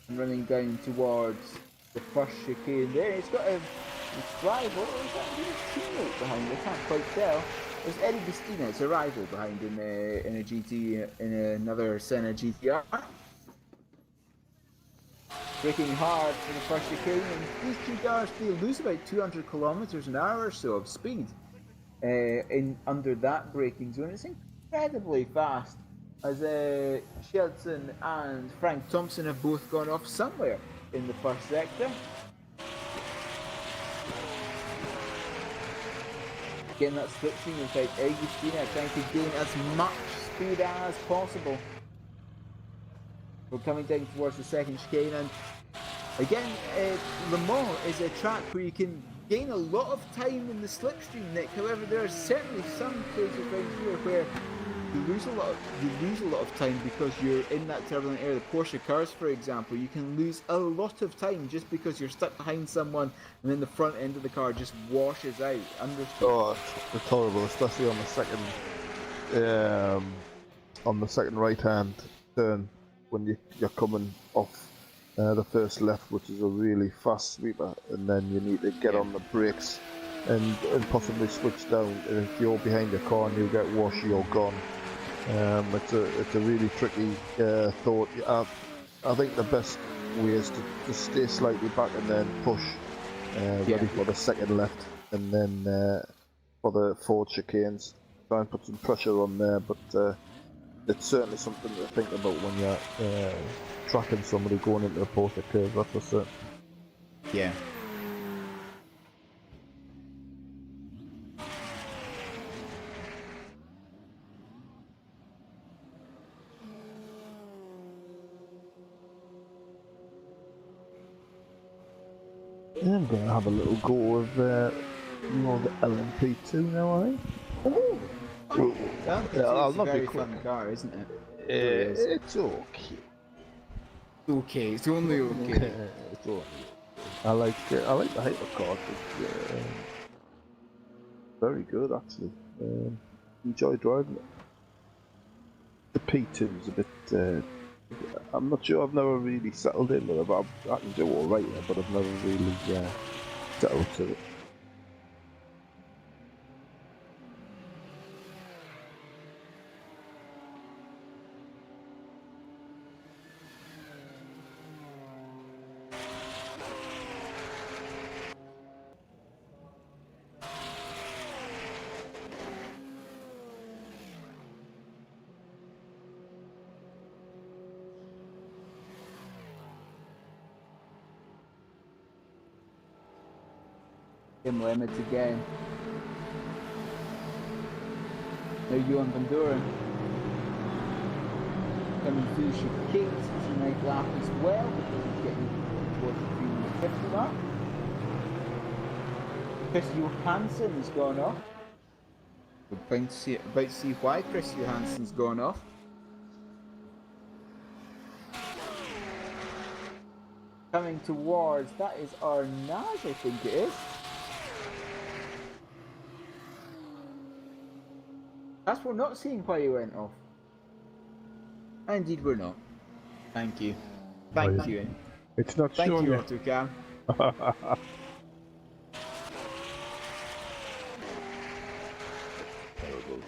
And running down towards the first chicane there. He's got a rival, or is that a teammate behind? I can't quite tell. There's Eddie Bustina, it's a rival behind in a GT, in another Senna GTR. Braking hard for the first chicane, and these two cars, they lose about 200 kilometers an hour or so of speed in under that braking zone. It's incredibly fast, as Sheldon and Frank Thompson have both gone off somewhere in the first sector. Again, that slipstream effect, Augustina trying to gain as much speed as possible. We're coming down towards the second chicane, and again, Le Mans is a track where you can gain a lot of time in the slipstream, Nick. However, there are certainly some places around here where you lose a lot of time because you're in that turbulent area. The Porsche cars, for example, you can lose a lot of time just because you're stuck behind someone, and then the front end of the car just washes out. Oh, it's horrible, especially on the second right-hand turn when you're coming off the first left, which is a really fast sweeper, and then you need to get on the brakes and possibly switch down. And if you're behind the car and you get washed, you're gone. It's a really tricky thought. I think the best way is to stay slightly back and then push, ready for the second left, and then for the forward chicanes, try and put some pressure on there. But it's certainly something to think about when you're tracking somebody going into the Porsche curve. That's for certain. Yeah. I'm going to have a little go of the LMP2 now, I think. It's a very fun car, isn't it? It's okay. Okay, it's only okay. It's okay. I like the hypercar. It's very good, actually. Enjoy driving it. The P2 is a bit. I'm not sure. I've never really settled in with it. I can do all right, but I've never really settled to it. Him limit again. Now Johan Van Doren coming through the chicanes, he's a nice lap as well because he's getting towards the 350 mark. Chris Johansson's gone off. We're about to see why Chris Johansson's gone off. Coming towards, that is Arnaz, I think it is. That's we're not seeing why he went off. Indeed, we're not. Thank you. Thank you. It's not Thank showing you, you. Autocam. Terrible.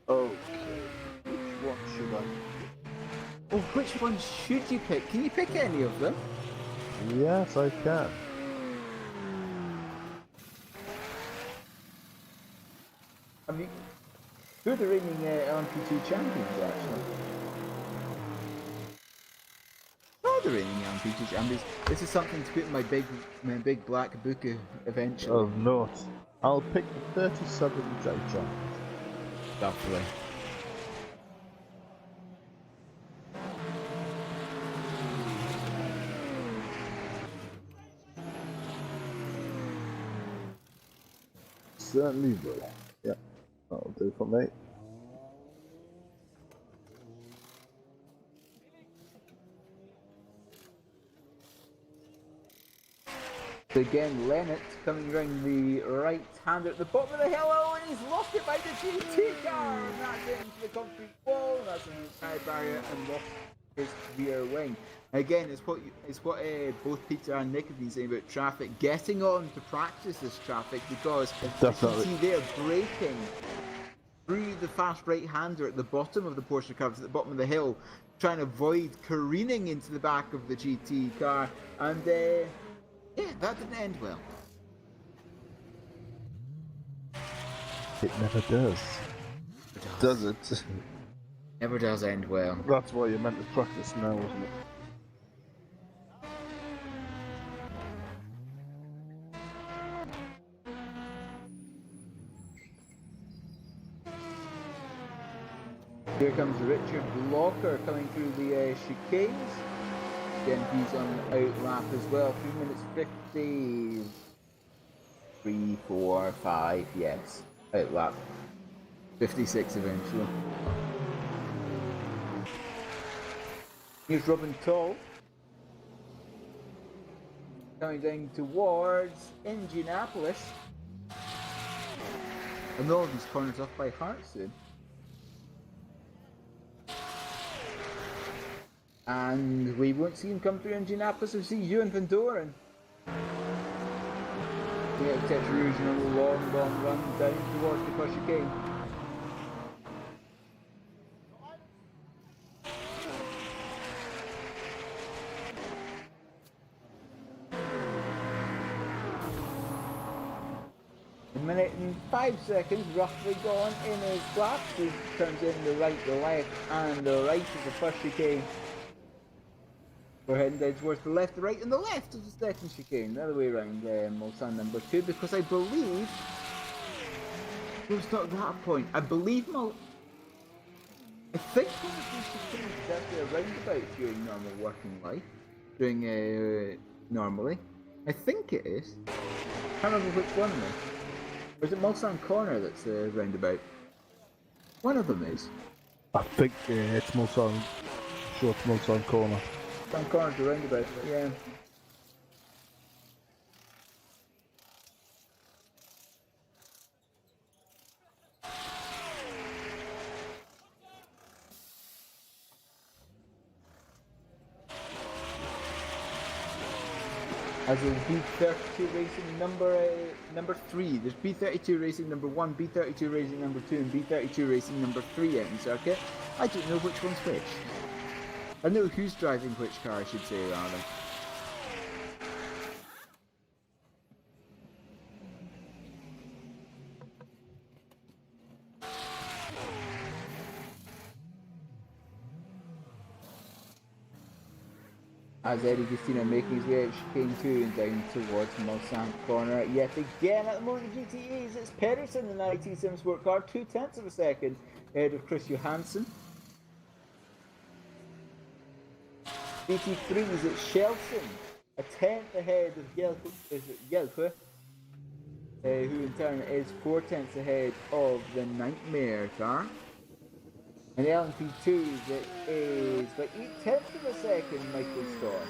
Okay, which one should I? Oh, which one should you pick? Can you pick any of them? Yes, I can. I mean, who are the reigning LMP2 champions, actually? Who are the reigning LMP2 champions? This is something to put in my big black book eventually. Of note, I'll pick the 37 J-Champ. Lovely. Certainly will. Yeah, that'll do for me. Again, Lennox coming around the right-hander at the bottom of the hill. Oh, and he's lost it by the GT car. And that's it into the concrete wall. That's an entire barrier and lost his rear wing. Again, it's what both Peter and Nick have been saying about traffic. Getting on to practice this traffic, because as you see they're braking through the fast right-hander at the bottom of the Porsche curves, at the bottom of the hill, trying to avoid careening into the back of the GT car. And yeah, that didn't end well. It never does. Does it? Never does end well. That's why you're meant to practice now, isn't it? Here comes Richard Blocker coming through the chicanes. Again, he's on outlap as well. 3 minutes 50. 3, 4, 5, yes. Outlap. 56 eventually. Here's Robin Toll. Coming down towards Indianapolis. And all of these corners off by heart soon. And we won't see him come through Indianapolis. We'll see Ewan Van Doren. Yeah, Tech Rouge on a long run down towards the first chicane. A minute and 5 seconds roughly gone in his lap. He turns in the right, the left, and the right of the first chicane. We're heading down towards the left, the right, and the left of the second chicane. The other way around, Mulsanne number 2, because I believe it was not at that point. I think one of these chicanes is actually a roundabout during normal working life. Normally. I think it is. I can't remember which one though. Or is it Mulsanne Corner that's a roundabout? One of them is. I think it's Mulsanne, short Mulsanne Corner. Some corners are roundabout, but yeah. As in B32 Racing number 3. There's B32 Racing number 1, B32 Racing number 2, and B32 Racing number 3 out in the circuit. I don't know which one's which. I know who's driving which car, I should say, rather. As Eddie Gustina making his way out chicane 2 and down towards Mulsanne Corner. Yet again, at the moment the GTEs, it's Pedersen in the 97 Sport car, 0.2 of a second ahead of Chris Johansson. GT3s, it's Shelton, a 10th ahead of Jelke, who in turn is 4/10 ahead of the Nightmare car. And LMP2s, it is by 0.8 of a second, Michael Storm.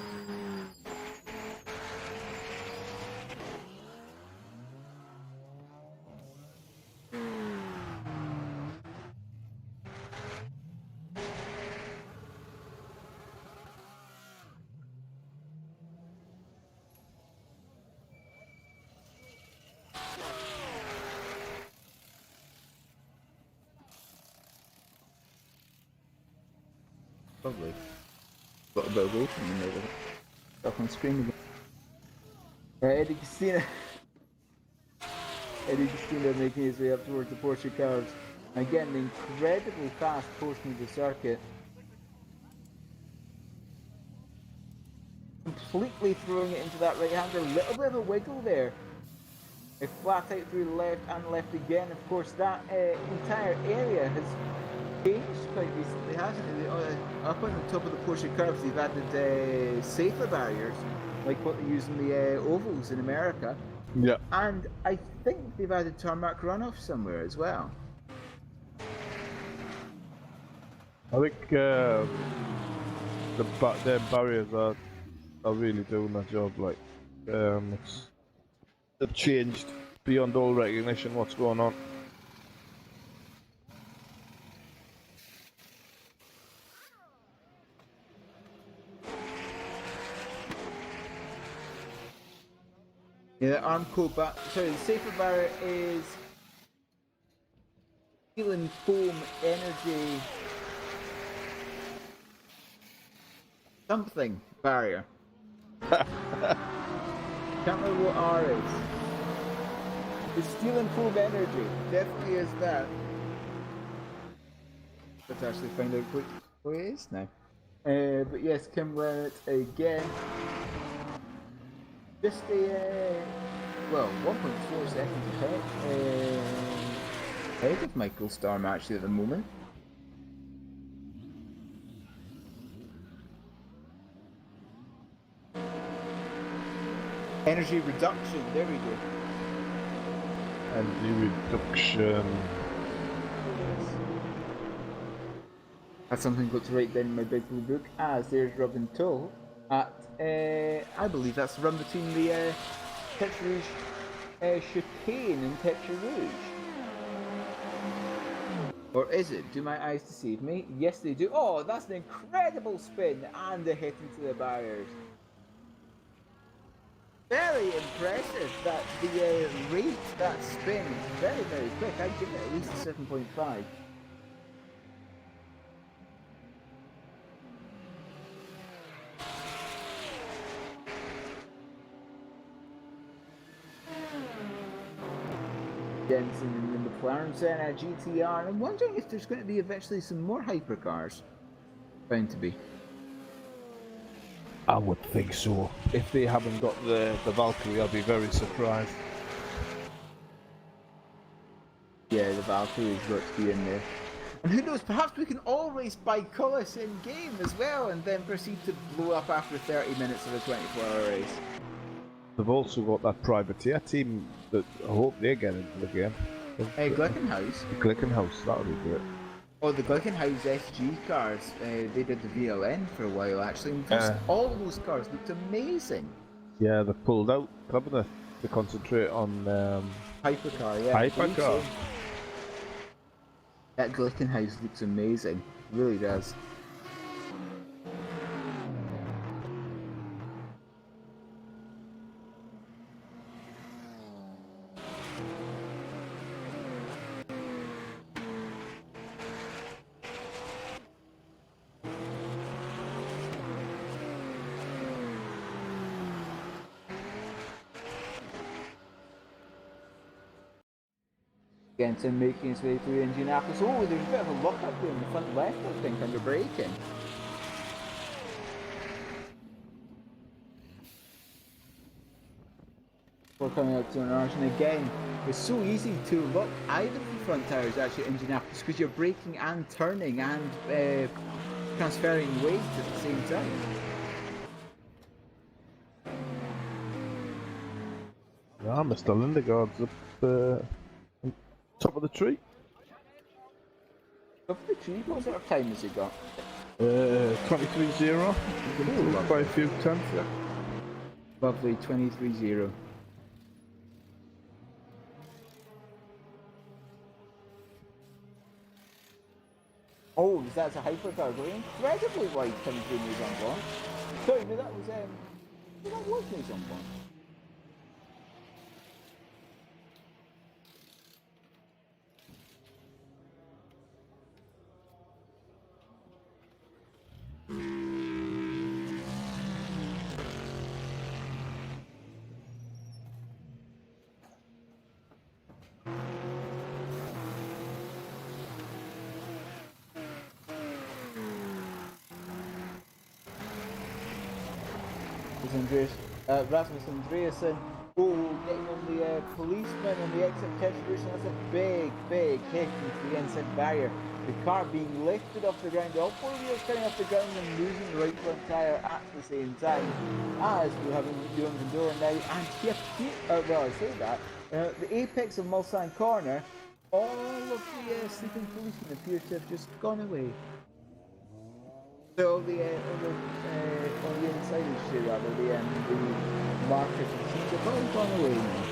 Probably. Got a bit away from me there. Stuck on screen again. Eddie Cristina making his way up towards the Porsche cars. Again, the incredibly fast portion of the circuit. Completely throwing it into that right hander. A little bit of a wiggle there. A flat out through the left and left again. Of course, that entire area has changed quite recently, hasn't it? Up on the top of the Porsche curves, they've added safer barriers, like what they use in the ovals in America. Yeah. And I think they've added tarmac runoff somewhere as well. I think their barriers are really doing their job. Like, it's have changed beyond all recognition what's going on. Yeah, the Armco sorry, the safer barrier is steel and foam energy something barrier. Can't remember what R is. It's steel and foam energy. Definitely is that. Let's actually find out what it is now. But yes, Kim wear it again. Just a, well, 1.4 seconds ahead of Michael Starm actually at the moment. Energy reduction, there we go. Energy reduction. That's something I've got to write down in my big blue book, as there's Rub and Toe at, I believe that's the run between the Tetra Rouge chicane and Tetra Rouge. Or is it? Do my eyes deceive me? Yes, they do. Oh, that's an incredible spin and a hit into the barriers. Very impressive that the rate that spin is very, very quick. I'd give it at least a 7.5. Jensen in the McLaren Senna GTR, and I'm wondering if there's going to be eventually some more hypercars. Bound to be. I would think so. If they haven't got the Valkyrie, I'll be very surprised. Yeah, the Valkyrie's got to be in there. And who knows, perhaps we can all race Bicolis in game as well, and then proceed to blow up after 30 minutes of a 24-hour race. They've also got that privateer team that I hope they get into the game. Glickenhaus. Glickenhaus, that would be great. Oh, the Glickenhaus SG cars, they did the VLN for a while actually, and all of those cars looked amazing. Yeah, they pulled out, haven't they, to concentrate on Hypercar, yeah. Hypercar. That Glickenhaus looks amazing, it really does. Genson making his way through Indianapolis. Oh, there's a bit of a lock-up there in the front left, I think, under braking. We're coming out to an arch, and again, it's so easy to lock either of the front tires actually at Indianapolis because you're braking and turning and transferring weight at the same time. Yeah, Mr. Lindegaard's up top of the tree. Top of the tree? What sort of time has he got? 23.0. By a few tenths, yeah. Lovely, 23.0. Oh, that's a hypercar going incredibly wide coming through Maison Blanc. Sorry, no, that was Maison Blanc. Rasmus Andreasen, getting on the policeman on the exit contribution. That's a big, big hit into the inside barrier. The car being lifted off the ground, all four wheels coming off the ground and losing the right front tyre at the same time. As we're having Johan Van Doren now, and he appears, well, I say that, the apex of Mulsanne Corner, all of the sleeping policemen appear to have just gone away. So on the inside of the shoe, rather, the markers seem to have all gone away now.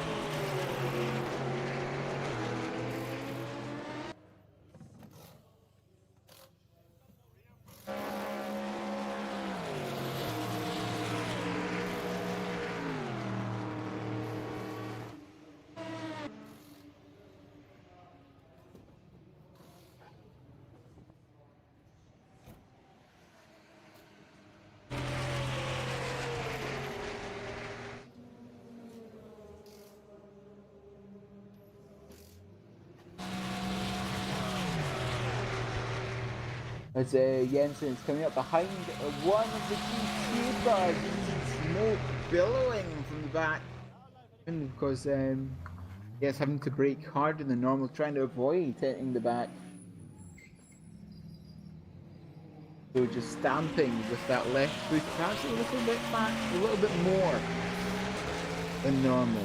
As Jensen's coming up behind one of the GT cars, you can see smoke billowing from the back. And because yes, having to brake harder than normal, trying to avoid hitting the back. So just stamping with that left foot, perhaps a little bit back, a little bit more than normal.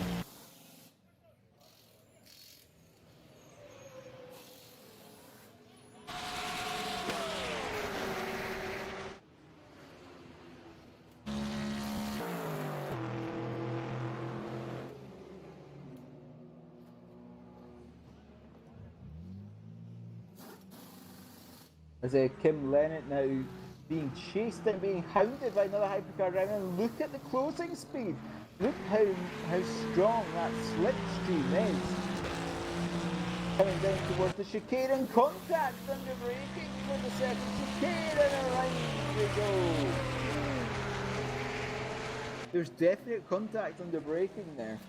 As Kim Lennett now being chased and being hounded by another hypercar driver. And look at the closing speed. Look how strong that slipstream is. Coming down towards the chicane and contact under braking for the second chicane, and around we go. There's definite contact under braking there.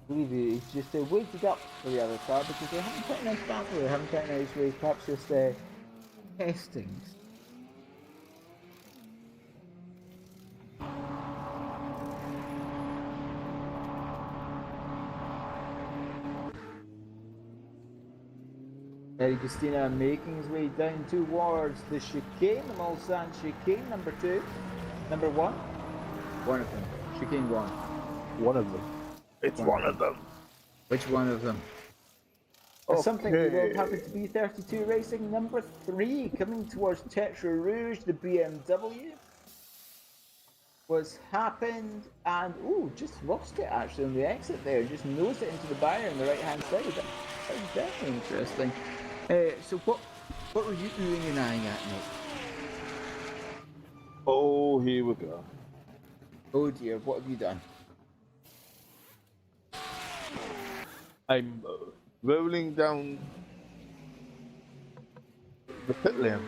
I believe he's just waited up for the other car because they haven't quite a nice battle, they haven't quite a nice race, perhaps just testings. Eric Christina making his way down towards the chicane, the Mulsanne chicane, number 2. Number 1? One of them. Chicane 1. One of them. It's one of them. Which one of them? Okay. Something we will happen to be 32 Racing, number 3, coming towards Tetra Rouge, the BMW. What's happened, and just lost it actually on the exit there, just nosed it into the barrier on the right hand side. That was definitely interesting. So what were you oohing and eyeing at, Nick? Oh, here we go. Oh dear, what have you done? I'm rolling down the pit lane.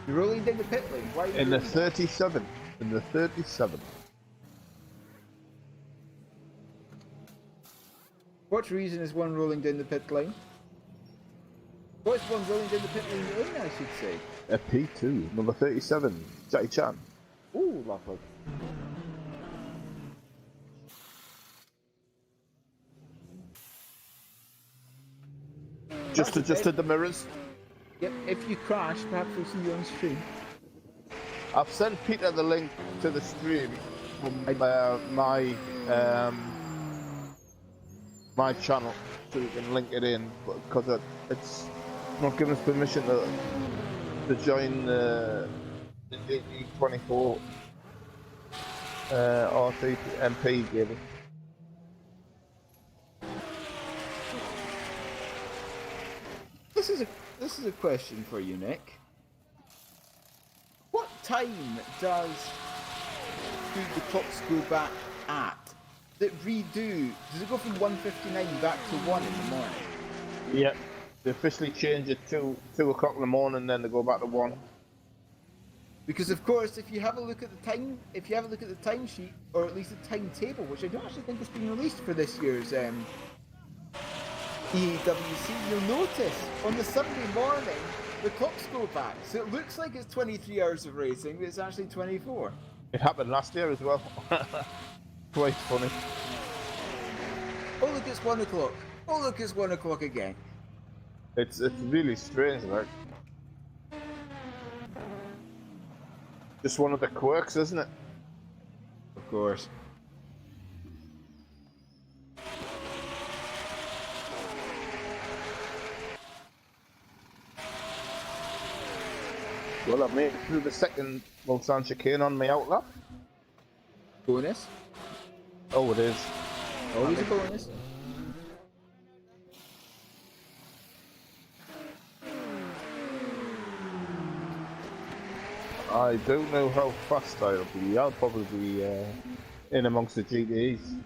You're rolling down the pit lane? Why are you In the doing 37. In the 37. What reason is one rolling down the pit lane? What's one rolling down the pit lane in, I should say? A P2, number 37, Jackie Chan. Ooh, lovely. Just adjusted the mirrors. Yep, if you crash, perhaps we'll see you on stream. I've sent Peter the link to the stream from my channel, so you can link it in, because it's not giving us permission to join the GT24 R3 MP game. This is a question for you, Nick. What time does the clocks go back at? Does it go from 1:59 back to 1 in the morning? Yeah, they officially change it to 2 o'clock in the morning, then they go back to 1. Because of course, if you have a look at the timesheet, or at least the timetable, which I don't actually think has been released for this year's EEWC, you'll notice on the Sunday morning the clocks go back. So it looks like it's 23 hours of racing, but it's actually 24. It happened last year as well. Quite funny. Oh look, it's 1 o'clock. Oh look, it's 1 o'clock again. It's really strange, like. Just one of the quirks, isn't it? Of course. Well, I've made it through the second Mulsanne chicane on my outlap. Bonus. Oh, it is. Always a bonus. I don't know how fast I'll be. I'll probably be in amongst the GTEs.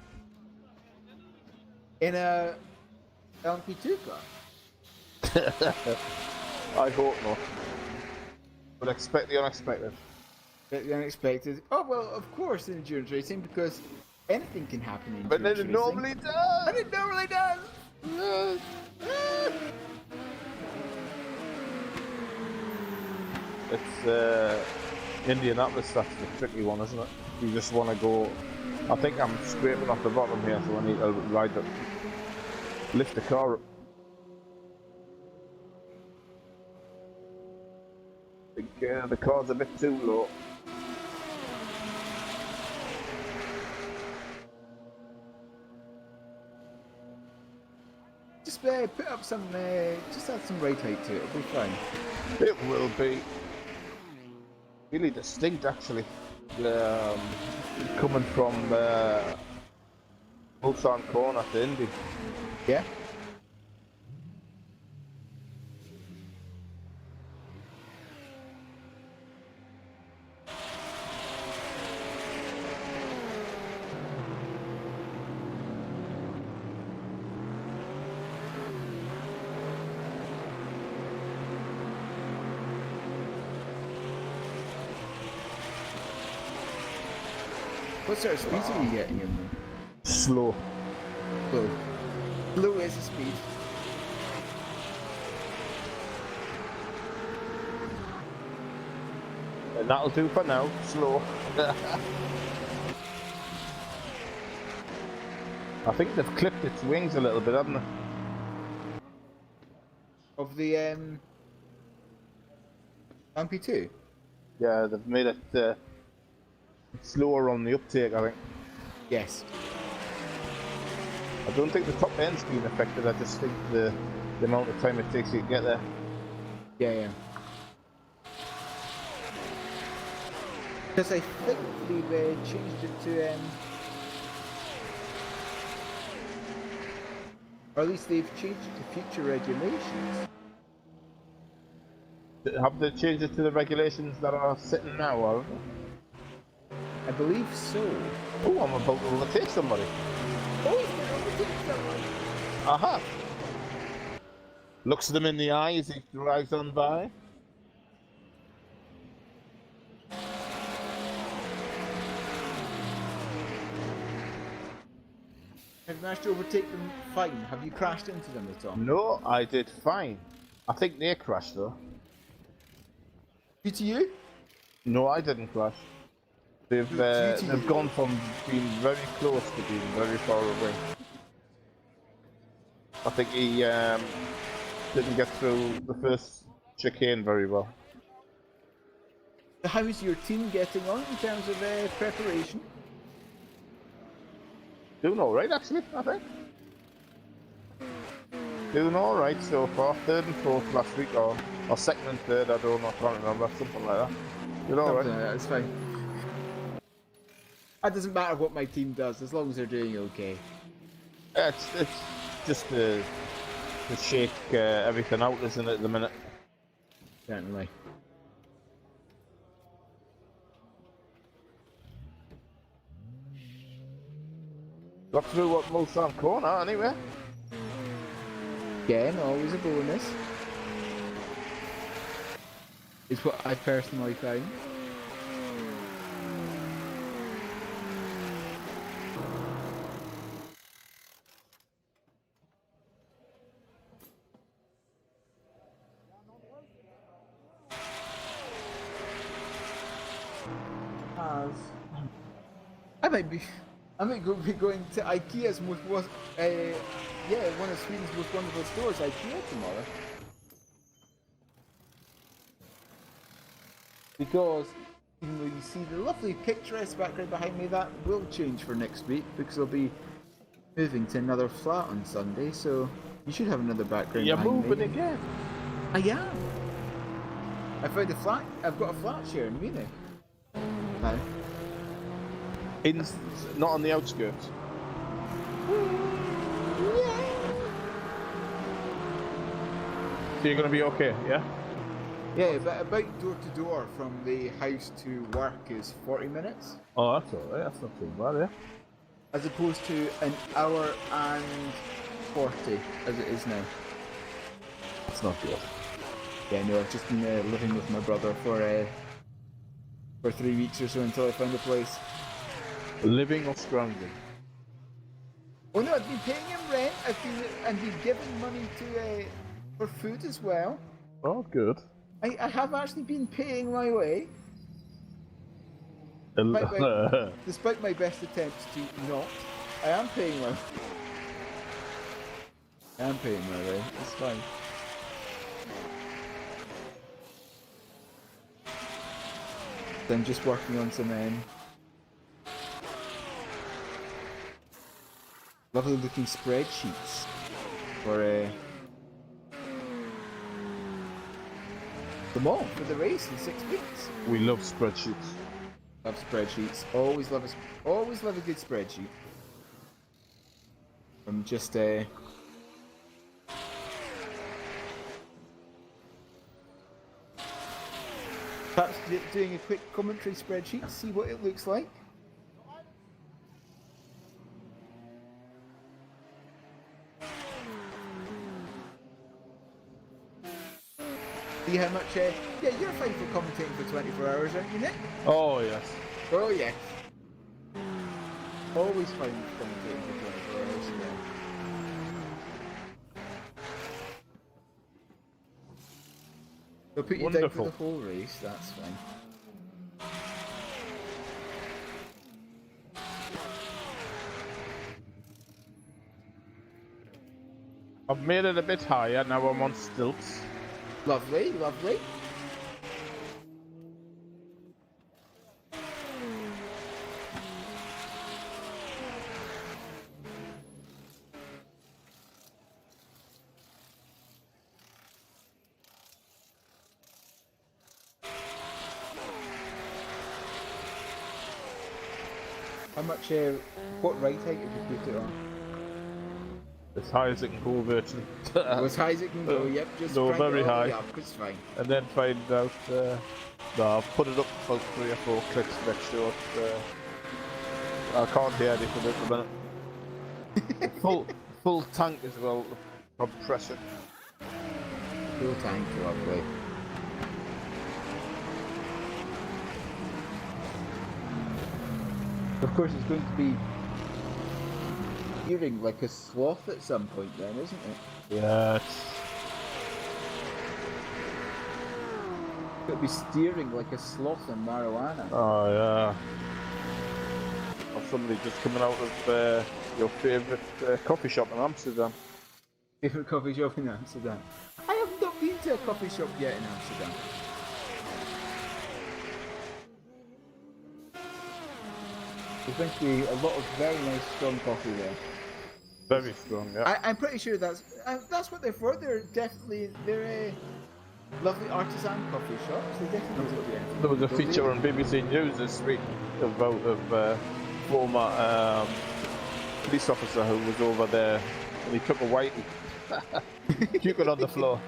In a LMP2 car. I hope not. But expect the unexpected. The unexpected. Oh well, of course in endurance racing, because anything can happen in But endurance then it racing. normally does! And it normally does! It's Indianapolis, that's the tricky one, isn't it? You just want to go. I think I'm scraping off the bottom here, so I need to ride the. Lift the car up. I think the car's a bit too low. Just put up some, just add some rate height to it, it'll be fine. It will be really distinct, actually. Coming from Mulsanne corner to Indy. Yeah? What sort of speeds are you getting in them? Slow. Slow. Slow is a speed. And that'll do for now. Slow. I think they've clipped its wings a little bit, haven't they? Of the MP2? Yeah, they've made it slower on the uptake, I think. Yes. I don't think the top end's been affected, I just think the amount of time it takes you to get there. Yeah, yeah. Because I think they've changed it to, or at least they've changed it to future regulations. Have they changed it to the regulations that are sitting now, or? I believe so. Oh, I'm about to overtake somebody. Oh, he's going to overtake someone! Aha! Looks them in the eye as he drives on by. I've managed to overtake them fine. Have you crashed into them at all? No, I did fine. I think they crashed though. Due to you? No, I didn't crash. They've gone from being very close to being very far away. I think he didn't get through the first chicane very well. How is your team getting on in terms of preparation? Doing alright actually, I think. Doing alright so far. Third and fourth last week, or second and third, I don't know, I can't remember, something like that. Doing alright. That's fine. It doesn't matter what my team does, as long as they're doing okay. It's just to shake everything out, isn't it, at the minute? Certainly. Got through what Mulsanne corner anyway. Again, always a bonus. Is what I personally found. I might be going to IKEA's one of Sweden's most wonderful stores, IKEA, tomorrow. Because even though you see the lovely picturesque background behind me, that will change for next week because I'll be moving to another flat on Sunday, so you should have another background You're behind moving me. again? I am. I found a flat. I've got a flat share in Munich. Now. Not on the outskirts. So you're gonna be okay, yeah? Yeah, but about door to door from the house to work is 40 minutes, Oh, that's alright. That's not too bad, yeah. as opposed to an hour and 40 as it is now. That's not good. Yeah, no, I've just been living with my brother for 3 weeks or so until I found a place. Living or stranding? Oh no, I've been paying him rent. I've been giving money to for food as well. Oh, good. I have actually been paying my way, despite my best attempts to not. I am paying my. I am paying my way. It's fine. I'm just working on some lovely looking spreadsheets for the mall for the race in 6 weeks. We love spreadsheets. Love spreadsheets. Always love a good spreadsheet. I'm just perhaps doing a quick commentary spreadsheet to see what it looks like. See how much. Yeah, you're fine for commentating for 24 hours, aren't you, Nick? Oh, yes. Oh yes. Always fine for commentating for 24 hours. Yeah. They'll put you down for the whole race. That's fine. I've made it a bit higher, now I'm on stilts. Lovely, lovely. How much, what rate height have you put it on? As high as it can go, virtually. As high as it can go, yep, just no, crank very it all the way high. up, it's fine. And then find out, no, I've put it up for 3 or 4 clicks to make sure I can't hear anything at the minute. full tank as well, compression. Full tank, lovely. Of course, it's going to be steering like a sloth at some point then, isn't it? Yeah, It'll be steering like a sloth on marijuana. Oh, yeah. Or somebody just coming out of your favourite coffee shop in Amsterdam. Favourite coffee shop in Amsterdam? I have not been to a coffee shop yet in Amsterdam. There's going to be a lot of very nice strong coffee there. Very strong, yeah. I'm pretty sure that's what they're for. They're lovely artisan coffee shops. They definitely There was a feature on BBC News this week about a former police officer who was over there and he took a whitey, puking on the floor.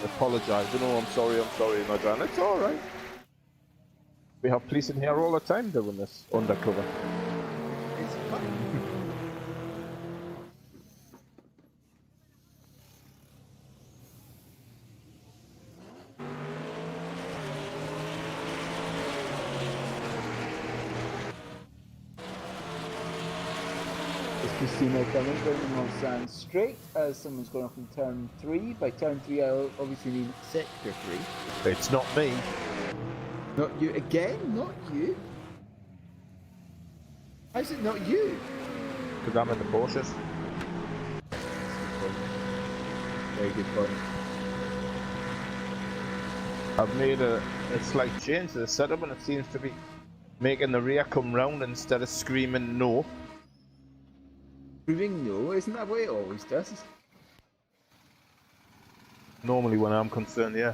Apologised, I'm sorry, and I ran, it's alright. We have police in here all the time doing this undercover. It's fun. It's Christina coming down on Sand straight as someone's going off in turn 3. By turn 3 I obviously mean sector 3. It's not me. Not you again? Not you? How's it not you? Because I'm in the Porsches. Very good point. I've made a slight change to the setup and it seems to be making the rear come round instead of screaming no. Proving no, isn't that what it always does? Normally when I'm concerned, yeah.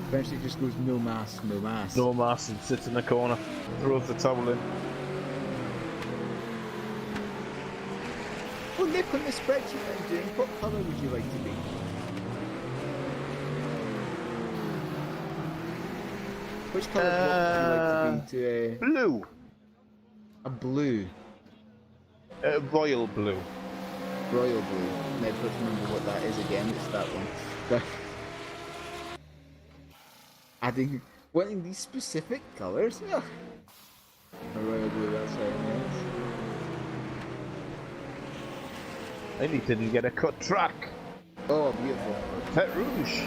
Eventually just goes no mass, no mass. No mass and sits in the corner, throws the towel in. Well, Nick, on the spreadsheet I'm doing, what colour would you like to be? Which colour would you like to be Blue. a blue? Royal blue. Royal blue. Never remember what that is again, it's that one. But adding, wanting these specific colours? Yeah. A royal blue, that's very nice. And he didn't get a cut track. Oh, beautiful. Pet Rouge.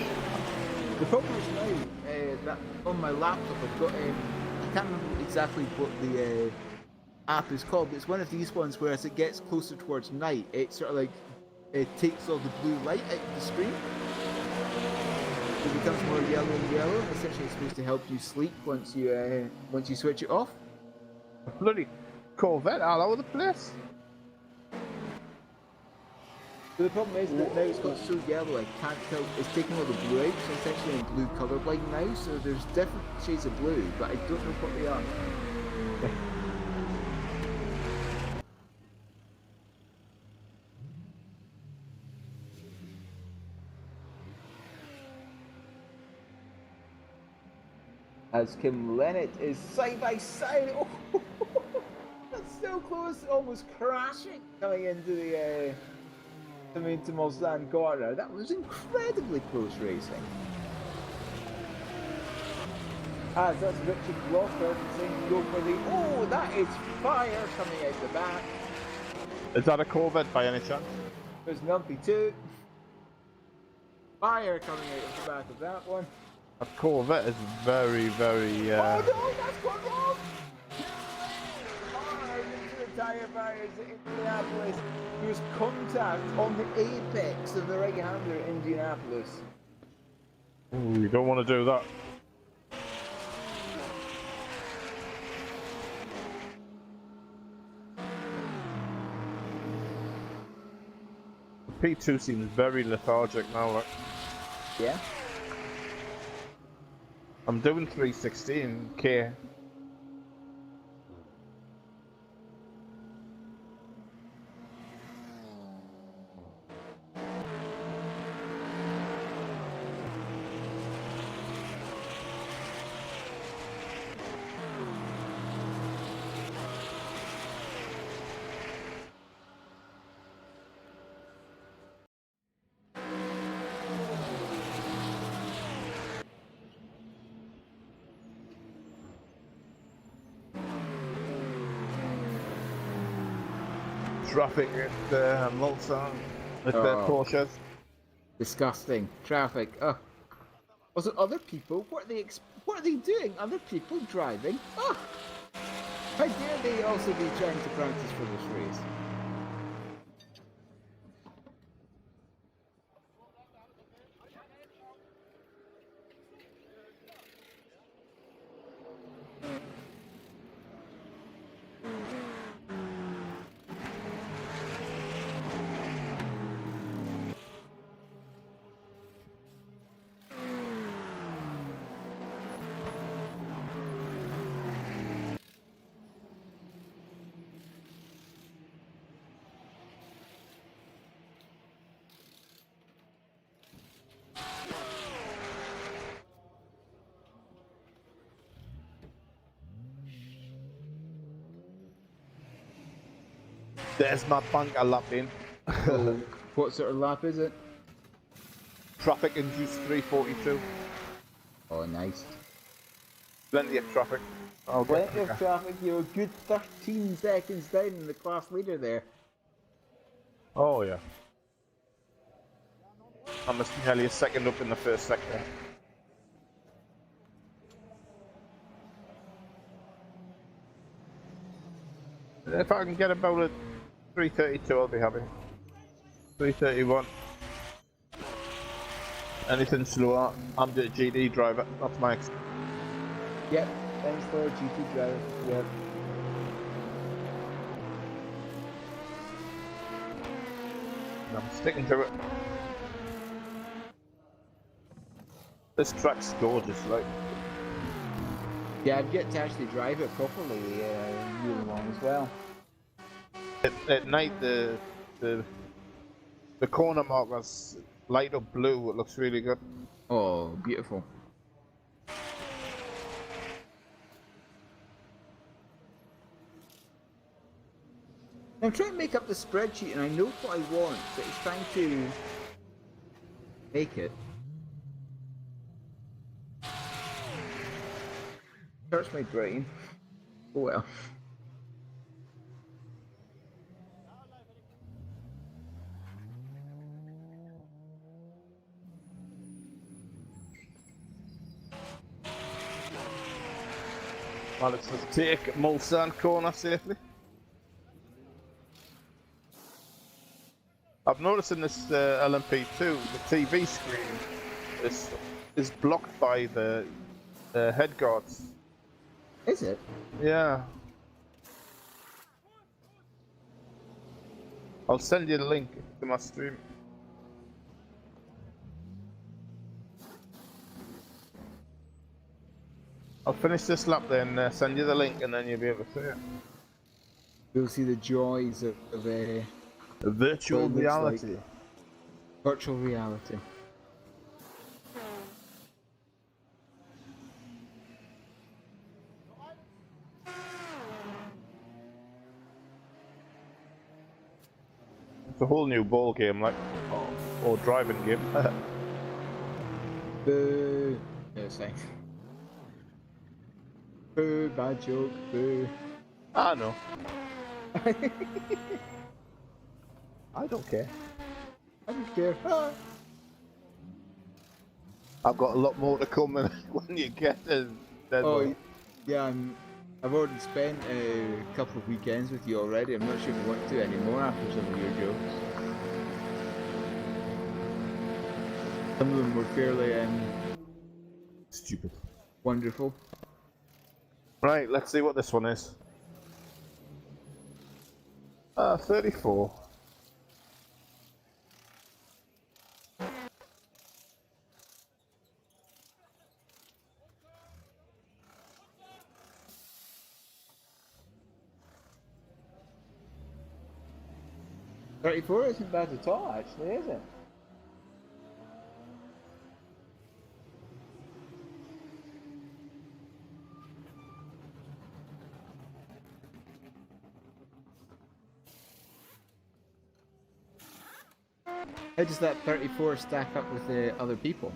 The problem is now that on my laptop I've got I can't remember exactly what the app is called, but it's one of these ones where as it gets closer towards night, it sort of like it takes all the blue light out of the screen. It becomes more yellow and yellow. Essentially, it's supposed to help you sleep once you switch it off. A bloody Corvette all over the place. But the problem is that now it's got so yellow I can't tell. It's taking all the blue out, so it's actually in blue colorblind now. So there's different shades of blue, but I don't know what they are. As Kim Lennett is side by side. Oh, that's so close, almost crashing coming into the into Mulsanne corner. That was incredibly close racing. As that's Richard Blocker saying go for the. Oh, that is fire coming out the back. Is that a Corvette by any chance? There's Numpy too. Fire coming out of the back of that one. A Corvette is very, very. Oh no, that's gone wrong! Hard into the tyre barriers at Indianapolis. There was contact on the apex of the right-hander at Indianapolis. Ooh, you don't want to do that. The P2 seems very lethargic now. Like. Yeah. I'm doing 316k. Traffic at Mulsanne with their Porsches. Disgusting. Traffic. Oh. Also, other people, what are they doing? Other people driving? Oh. How dare they also be trying to practice for this race? There's my bunker lap in. Oh, what sort of lap is it? Traffic induced 342. Oh, nice. Plenty of traffic. Plenty of traffic. You're a good 13 seconds down in the class leader there. Oh yeah. I must be nearly a second up in the first sector. If I can get about a 332, I'll be happy. 331. Anything slower, I'm the GT driver. That's my. Yep, thanks for a GT driver. Yep. I'm sticking to it. This track's gorgeous, like. Yeah, I've yet to actually drive it properly year long as well. At night, the corner markers light up blue. It looks really good. Oh, beautiful. I'm trying to make up the spreadsheet and I know what I want, but it's trying to make it. Hurts my brain. Oh well. Well, let's just take Mulsanne corner safely. I've noticed in this LMP2, the TV screen is blocked by the head guards. Is it? Yeah. I'll send you the link to my stream. I'll finish this lap then send you the link and then you'll be able to see it. You'll see the joys of Virtual what it looks reality. like. Virtual reality. It's a whole new ball game, like, or driving game. Boo. No, it's fine. Boo, bad joke, boo. I know. I don't care. I don't care. Ah. I've got a lot more to come when you get to Oh, yeah, I've already spent a couple of weekends with you already. I'm not sure if you want to anymore after some of your jokes. Some of them were fairly stupid. wonderful. Right, let's see what this one is. 34. $34 isn't bad at all, actually, is it? How does that 34 stack up with the other people?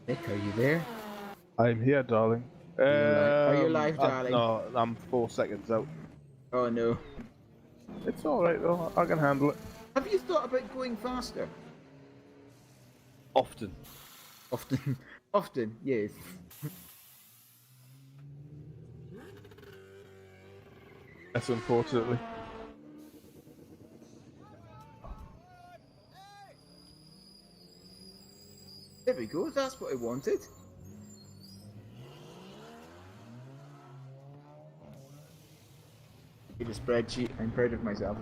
Nick, are you there? I'm here, darling. Are you live, darling? No, I'm 4 seconds out. Oh no. It's alright though, I can handle it. Have you thought about going faster? Often. Often. Often, yes. Yes, unfortunately. There we go, that's what I wanted. In a spreadsheet, I'm proud of myself.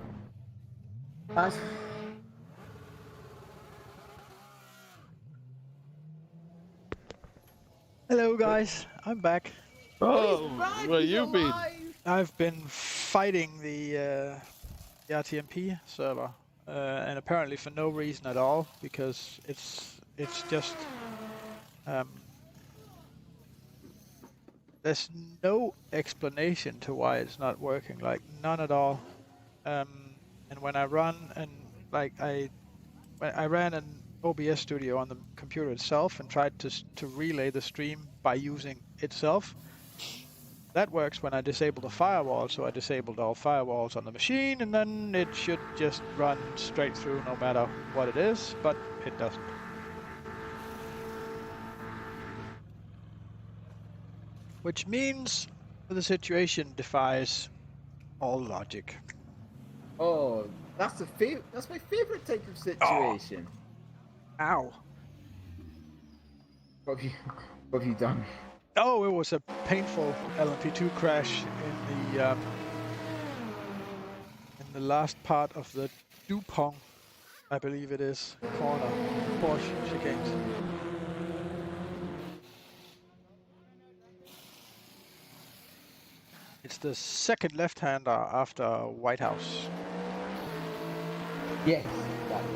Hello guys, I'm back. Oh, where you been? I've been fighting the RTMP server, and apparently for no reason at all, because it's just there's no explanation to why it's not working, like none at all. And when I run and I ran an OBS studio on the computer itself and tried to relay the stream by using itself. That works when I disable the firewall, so I disabled all firewalls on the machine, and then it should just run straight through no matter what it is, but it doesn't. Which means the situation defies all logic. Oh, that's my favorite type of situation. Ow. What have you done? Oh, it was a painful LMP2 crash in the the last part of the Dupont, I believe it is, corner Porsche chicanes. It's the second left-hander after White House. Yes, that is.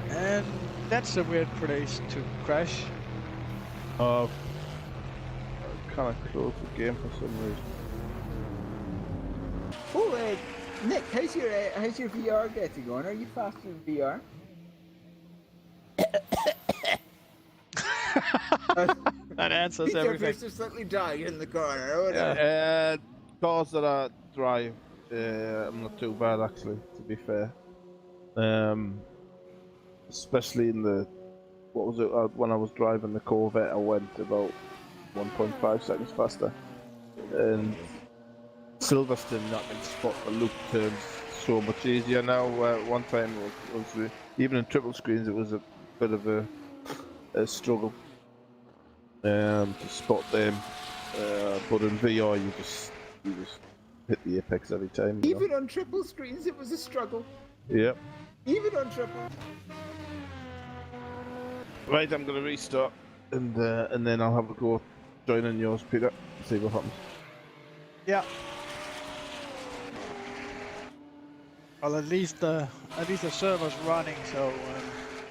And that's a weird place to crash. Kind of close the game for some reason. Oh, Nick, how's your VR getting on? Are you faster in VR? That answers Peter everything. Pierce is slightly dying in the corner. Or whatever. Cars that I drive, I'm not too bad actually, to be fair. Especially in the, what was it, when I was driving the Corvette, I went about 1.5 seconds faster. And Silverstone, I can spot the loop turns so much easier now. One time, was even in triple screens, it was a bit of a struggle to spot them. But in VR, you just hit the apex every time. You know? Even on triple screens, it was a struggle. Yep. Even on triple. Right, I'm gonna restart, and then I'll have a go join in yours, Peter. See what happens. Yeah. Well, at least the server's running, so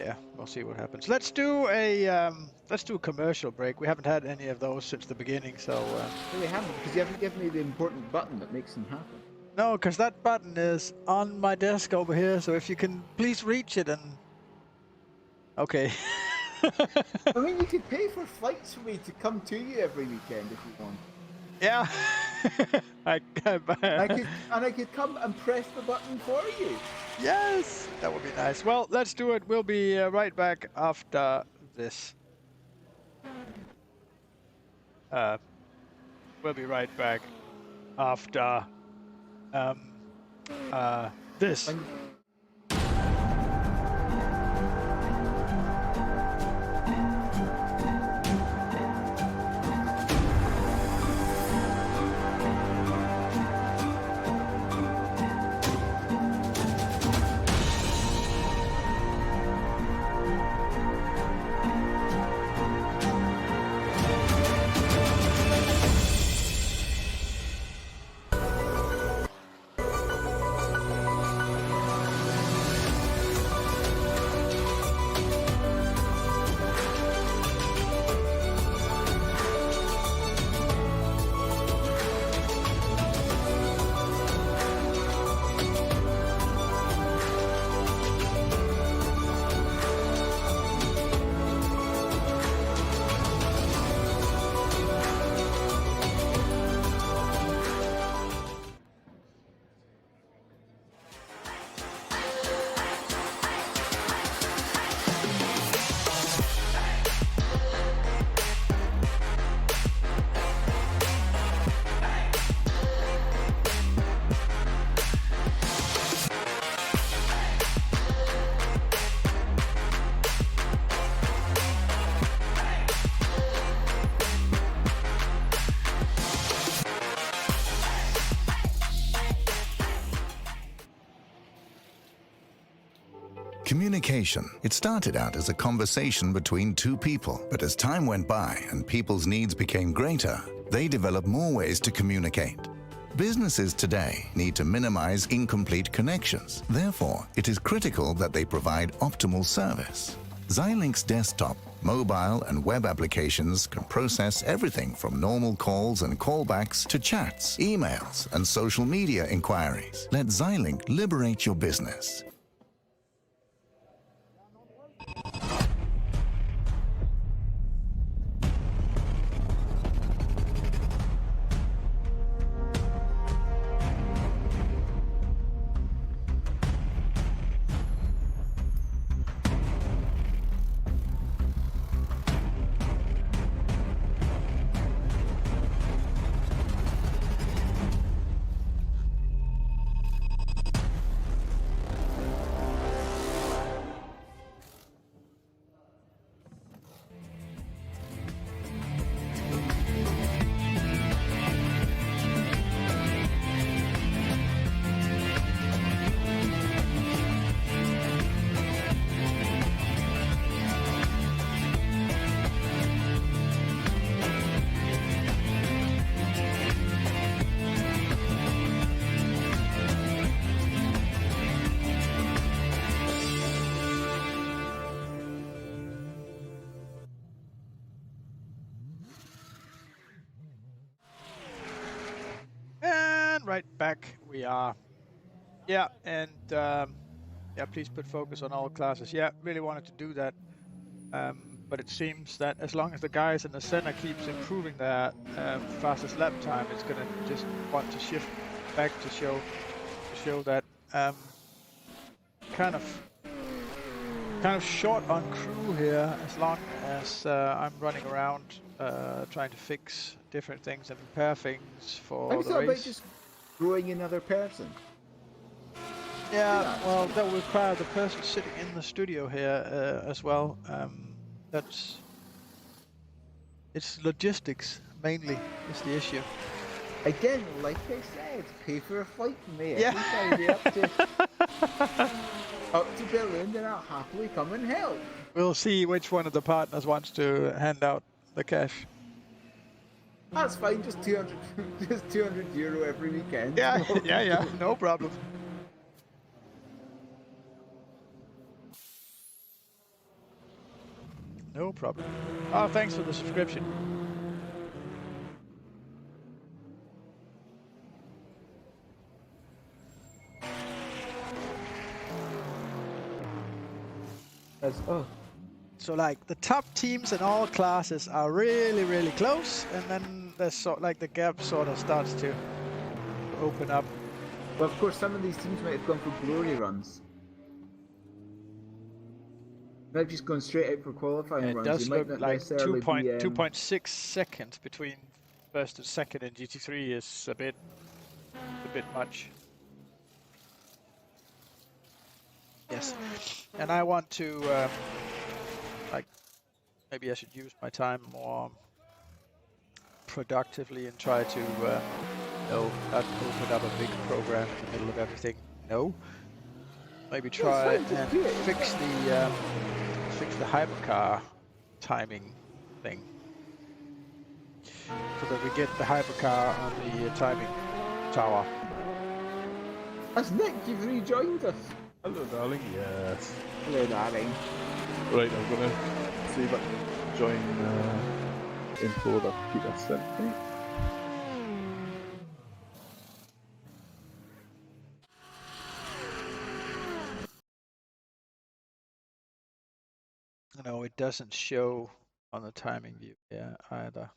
yeah, we'll see what happens. Let's do a commercial break. We haven't had any of those since the beginning, so. No, we haven't, because you haven't given me the important button that makes them happen. No, because that button is on my desk over here. So if you can please reach it and. Okay. I mean, you could pay for flights for me to come to you every weekend if you want. Yeah. I could come and press the button for you. Yes, that would be nice. Well, let's do it. We'll be right back after this. We'll be right back after this. Communication. It started out as a conversation between two people, but as time went by and people's needs became greater, they developed more ways to communicate. Businesses today need to minimize incomplete connections. Therefore, it is critical that they provide optimal service. Xilinx desktop, mobile and web applications can process everything from normal calls and callbacks to chats, emails, and social media inquiries. Let Xilinx liberate your business. right back we are. Yeah, and yeah, please put focus on all classes. Yeah, really wanted to do that. But it seems that as long as the guys in the center keeps improving their fastest lap time, it's gonna just want to shift back to show that kind of short on crew here. As long as I'm running around trying to fix different things and prepare things for the about race. just growing another person. Yeah, well, that will require the person sitting in the studio here as well. It's logistics mainly is the issue. Again, like I said, pay for a flight for me. Yeah. Every Friday up to Berlin, then I'll happily come and help. We'll see which one of the partners wants to hand out the cash. That's fine, just 200, just €200 every weekend. Yeah, yeah, no problem. No problem. Oh, thanks for the subscription. So like the top teams in all classes are really, really close, and then there's the gap sort of starts to open up. Well, of course, some of these teams might have gone for glory runs. Not just going straight out for qualifying It runs. does You might look not like necessarily 2.6 seconds between first and second in GT3 is a bit much. Yes, and I want to maybe I should use my time more productively and try to not open up a big program in the middle of everything. No, maybe try and fix the hypercar timing thing so that we get the hypercar on the timing tower. Has Nick, you've rejoined us. Hello, darling. Yes. Hello, darling. Right, I'm gonna see if I can join info that Peter sent me. No, it doesn't show on the timing view either.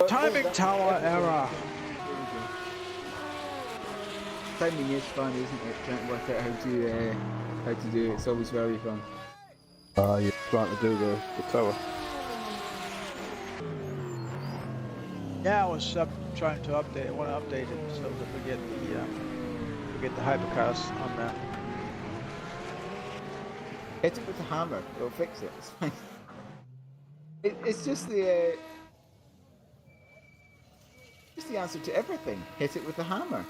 Timing tower error. Timing is fun, isn't it? Trying to work out how to do it. It's always very fun. You're trying to do the tower. Yeah, I was trying to update. I want to update it so that we get the hypercars on there. Hit it with the hammer. It'll fix it. It's fine. It's just the answer to everything. Hit it with the hammer.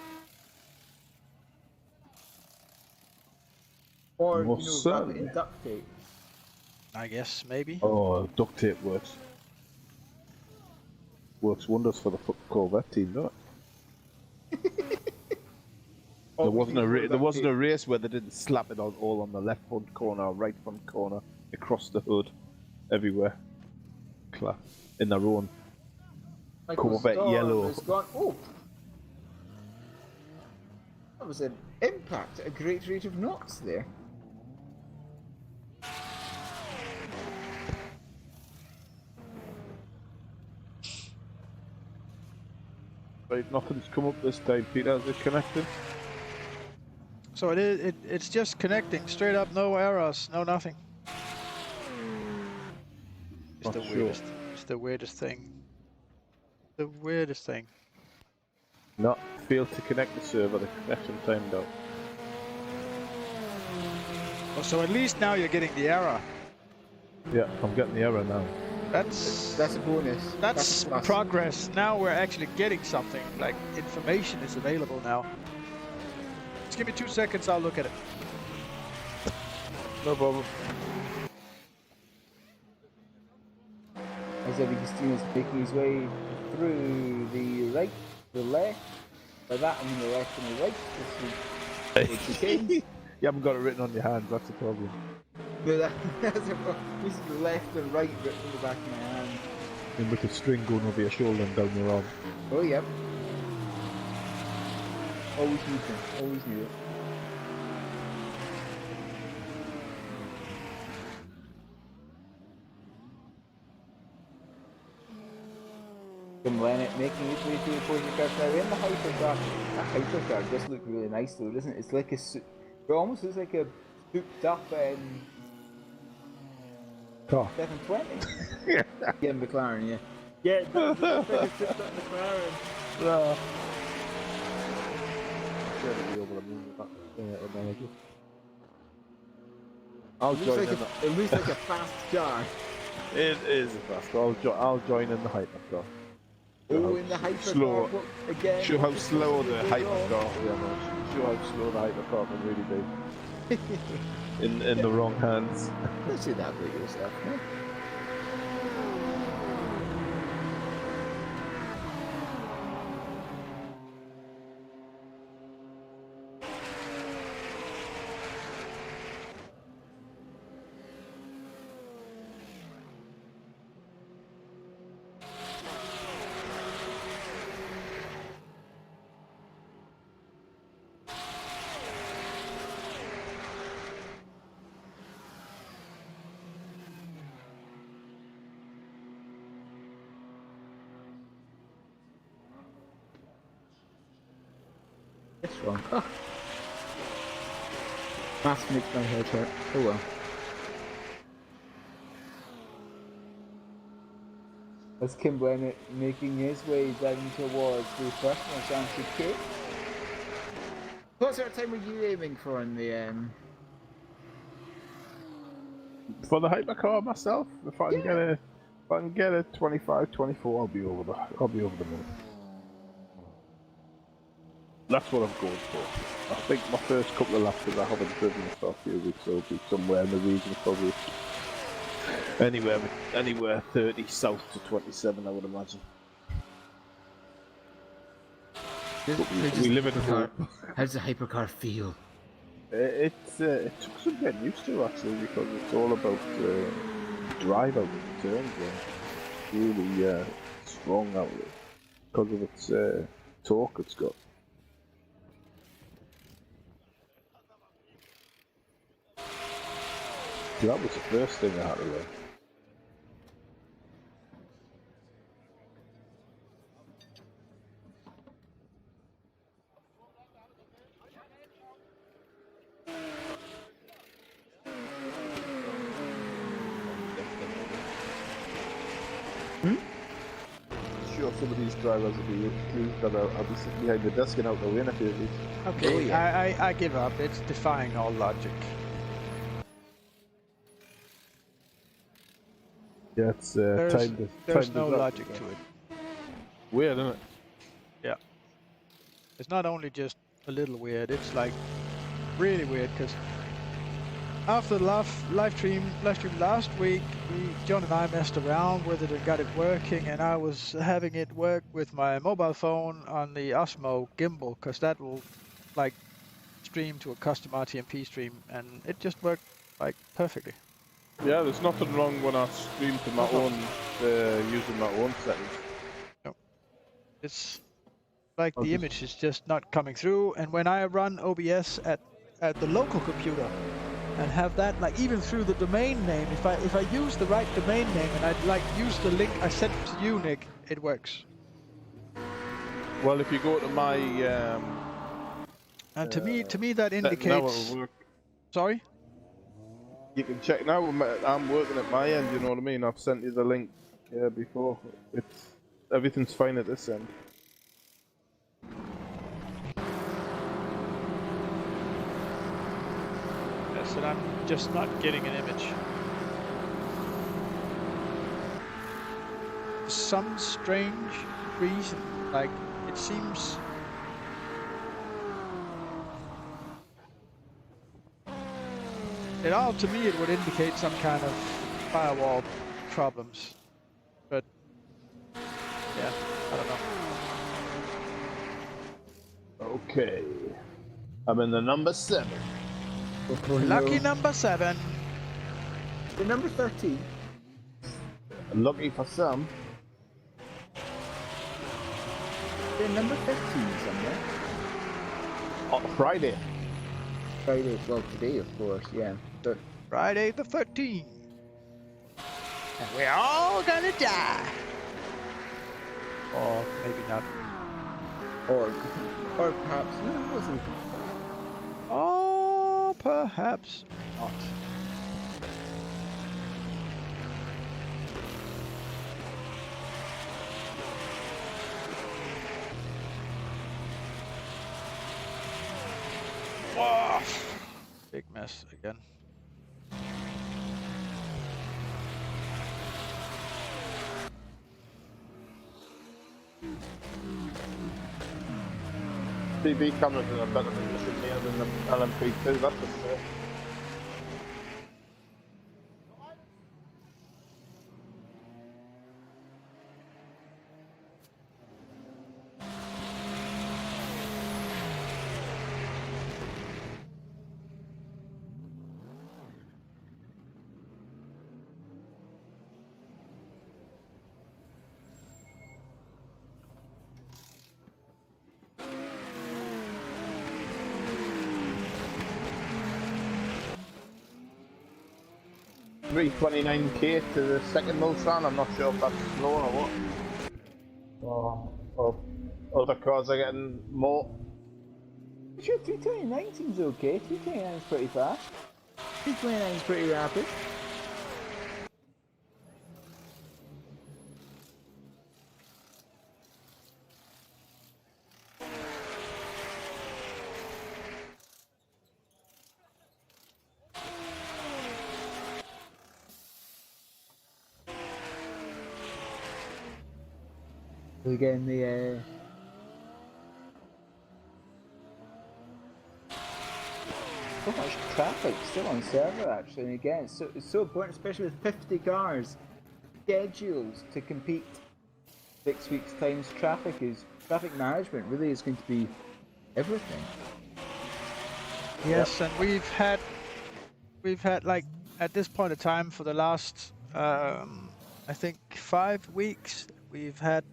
Or wrap it in duct tape. I guess maybe. Oh, duct tape works. Works wonders for the Corvette team, doesn't it? There wasn't a race where they didn't slap it all on the left front corner, or right front corner, across the hood, everywhere. In their own Corvette yellow. Oh, that was an impact at a great rate of knots there. Right, nothing's come up this time, Peter. Is it connected? So it's just connecting straight up, no errors, no nothing. It's the weirdest. It's the weirdest thing. The weirdest thing. Not failed to connect the server. The connection timed out. Oh, so at least now you're getting the error. Yeah, I'm getting the error now. That's a bonus. That's progress. Now we're actually getting something. Like information is available now. Just give me 2 seconds. I'll look at it. No problem. As every Christina's making his way through the right, the left. By that I mean the left and the right. You haven't got it written on your hands, that's the problem. That's this is the left and right bit from the back of my hand. And with the string going over your shoulder and down your arm. Oh, yep. Always knew it. Always knew it. From Lennox making its way through the closing curve. Now in the hypercar, that hypercar does look really nice though, doesn't it? It's like it almost looks like a souped up Car. 720. Yeah, McLaren, yeah. Yeah, it does look like a souped up McLaren. Be over the moon with that analogy. I'll It join looks, in. like it looks like a fast car. It is a fast. I'll join in the hypercar. Oh, in the hypercar. Slow. What, again? Show how slow the hypercar. Yeah, man. Show how slow the hypercar can really be. in the wrong hands. Don't say that about yourself, no? That's wrong. Oh. Mask makes my head hurt. Oh well. That's Kim Bennett making his way down towards the personal championship. What sort of time were you aiming for in the For the hypercar myself, if I can get a 25, 24, I'll be over the moon. That's what I'm going for. I think my first couple of laps, because I haven't driven for a few weeks, so it'll be somewhere in the region, probably anywhere 30 south to 27, I would imagine. We live in a hypercar. How does the hypercar feel? it took some getting used to actually, because it's all about drive out of the turns. Really strong out of it because of its torque it's got. So that was the first thing I had to learn. Sure, some of these drivers will be pleased that I'll be sitting behind the desk and out the way in a few weeks. Okay, Oh, yeah. I give up. It's defying all logic. Yeah, it's There's no logic to it. Weird, isn't it? Yeah. It's not only just a little weird, it's like really weird, because after the live stream last week, John and I messed around with it and got it working, and I was having it work with my mobile phone on the Osmo gimbal, because that will like stream to a custom RTMP stream, and it just worked like perfectly. Yeah, there's nothing wrong when I stream to my own, using my own settings. No. It's like the image is just not coming through, and when I run OBS at the local computer and have that, like even through the domain name, if I use the right domain name and I'd like use the link I sent to you, Nick, it works. Well, if you go to my And to me that now indicates. it'll work. Sorry. You can check now. I'm working at my end. You know what I mean? I've sent you the link before. Everything's fine at this end. Yes, and I'm just not getting an image. For some strange reason, like it seems. To me, it would indicate some kind of firewall problems, but yeah, I don't know. Okay, I'm in the number 7. Lucky number 7. The number 13. Lucky for some. The number 15 somewhere. Friday. Friday, well today of course, yeah. But Friday the 13th. And we're all gonna die. Or maybe not. or perhaps no, it wasn't. Or perhaps not. Whoa. Big mess again. TV cameras in a better position here than the LMP2, that's for sure. $329k to the second Mulsanne. I'm not sure if that's slow or what. Or other cars are getting more. Sure, 329 seems okay. 329 is pretty fast. 329 is pretty rapid. Again, the so much traffic still on server actually, and again, it's so important, especially with 50 cars scheduled to compete. 6 weeks time's traffic management really is going to be everything. Yes, and we've had like at this point in time for the last I think 5 weeks we've had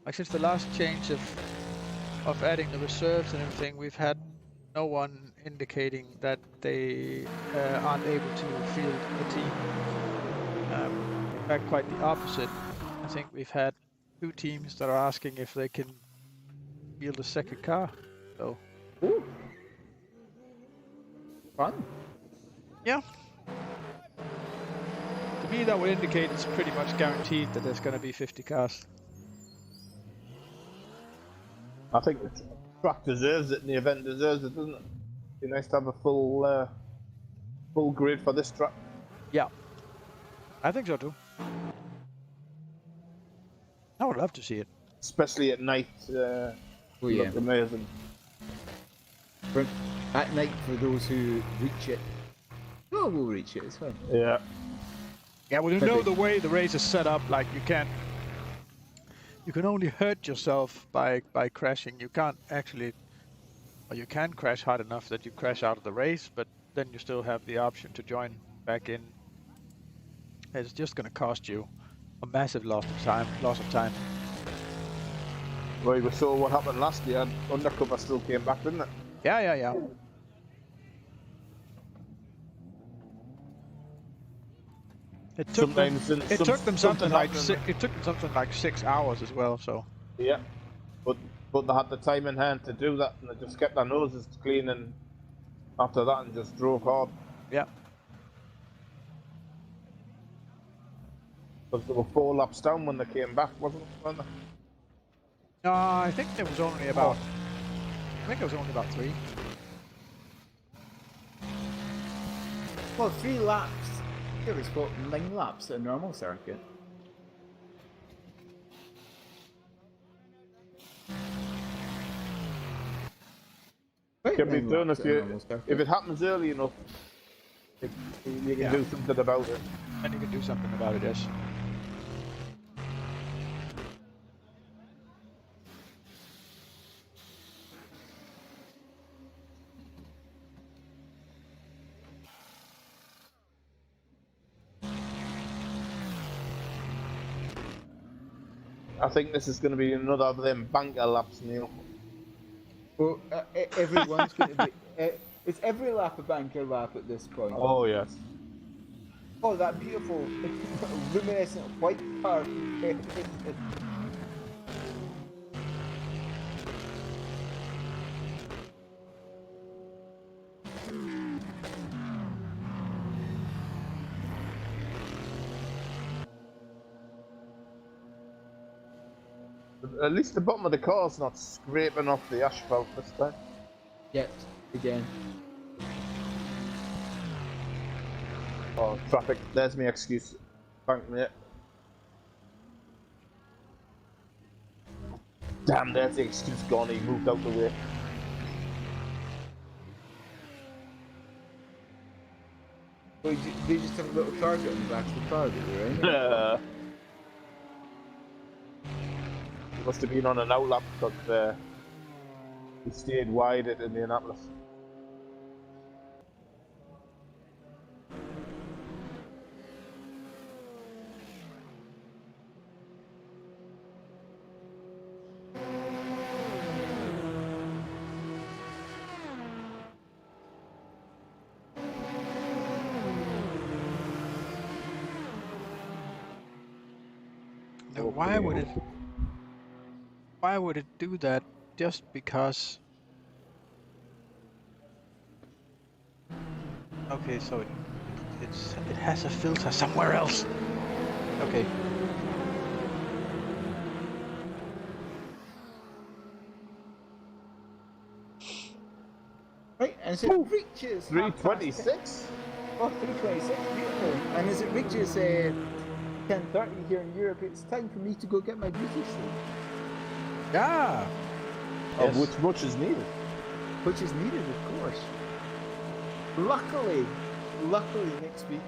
like since the last change of adding the reserves and everything, we've had no one indicating that they aren't able to field the team. In fact, quite the opposite. I think we've had 2 teams that are asking if they can field a second car. So, Ooh. Fun. yeah. To me, that would indicate it's pretty much guaranteed that there's going to be 50 cars. I think the track deserves it and the event deserves it, doesn't it? It'd be nice to have a full grid for this track. Yeah, I think so too. I would love to see it. Especially at night. Oh yeah. Look amazing. For, at night for those who reach it. Oh, we'll reach it, it's fine. Yeah. Yeah, well, you know the way the race is set up, like you can only hurt yourself by crashing. You can't actually, or you can crash hard enough that you crash out of the race, but then you still have the option to join back in. It's just going to cost you a massive loss of time. Well, we saw what happened last year. Undercover still came back, didn't it? Yeah. It took them something like 6 hours as well. So yeah, but they had the time in hand to do that, and they just kept their noses clean, and after that, and just drove hard. yeah, Because they were 4 laps down when they came back, wasn't it? no, I think it was only about. I think it was only about 3. Well, 3 laps. It was what, 9 laps at a normal circuit. Can be done if it happens early enough. You can do something about it. And you can do something about it, yes. I think this is going to be another of them banker laps, Neil. Well, everyone's going to be. It's every lap a banker lap at this point. Oh, yes. Oh, that beautiful luminescent white car. At least the bottom of the car's not scraping off the asphalt this time. Yet again. Oh, traffic. There's my excuse. Thank me. Damn, there's the excuse gone. He moved out the way. Well, they just have a little target on the back of the car, do they, right? He must have been on an outlap because he stayed wide at Indianapolis. Now, why would it do that just because? Okay, so it has a filter somewhere else. Okay. Right, and so it reaches 326? Oh, 326, beautiful. And as it reaches 10:30 here in Europe, it's time for me to go get my beauty sleep. Yeah. Of which much is needed. Which is needed, of course. Luckily next week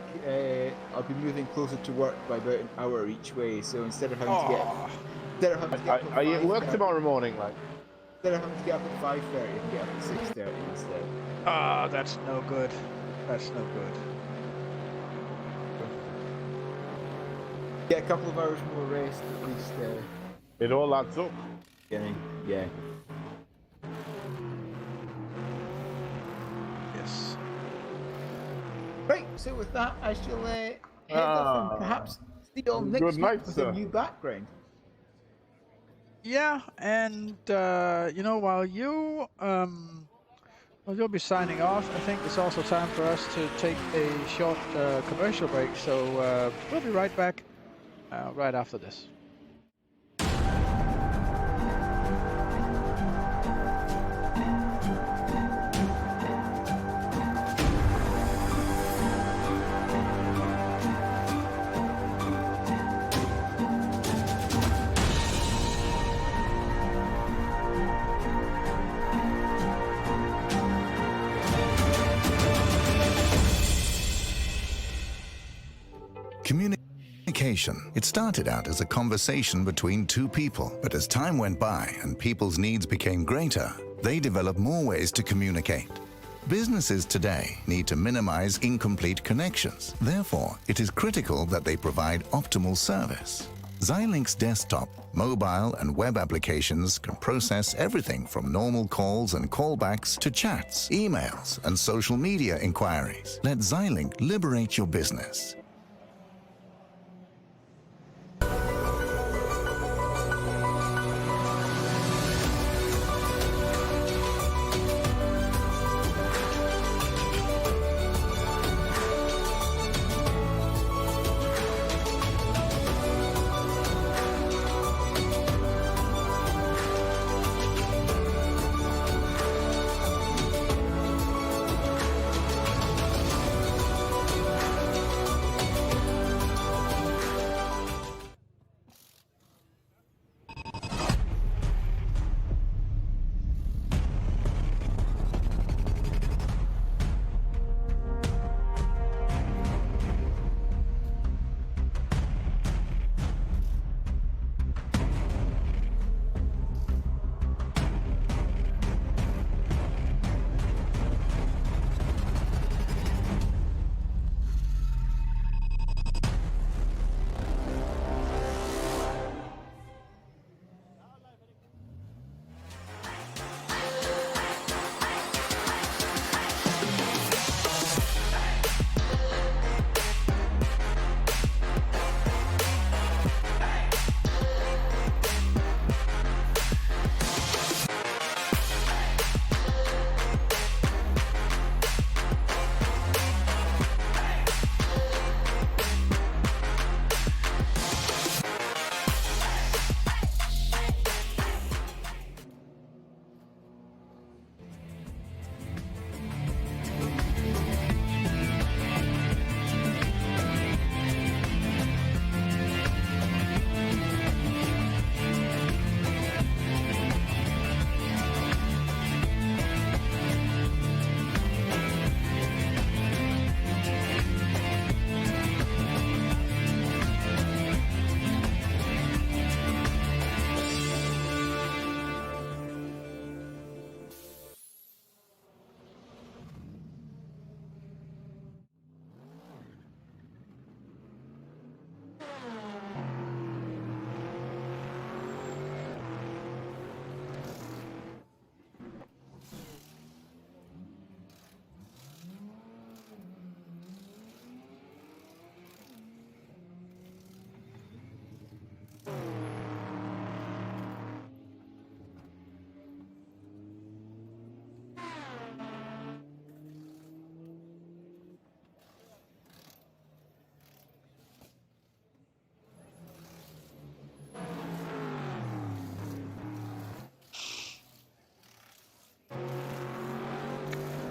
I'll be moving closer to work by about an hour each way. So instead of having to get Are you at work tomorrow morning, like? Instead of having to get up at 5:30, I can get up at 6:30 instead. Ah, that's no good. That's no good. Get a couple of hours more rest at least. It all adds up. Yeah. Yes. Right, so with that, I shall head off and perhaps see you all next Good week night, with sir. a new background. Yeah, and while you'll be signing off, I think it's also time for us to take a short commercial break. So we'll be right back right after this. Communication. It started out as a conversation between two people, but as time went by and people's needs became greater, they developed more ways to communicate. Businesses today need to minimize incomplete connections. Therefore, it is critical that they provide optimal service. Xilinx desktop, mobile, and web applications can process everything from normal calls and callbacks to chats, emails, and social media inquiries. Let Xilinx liberate your business.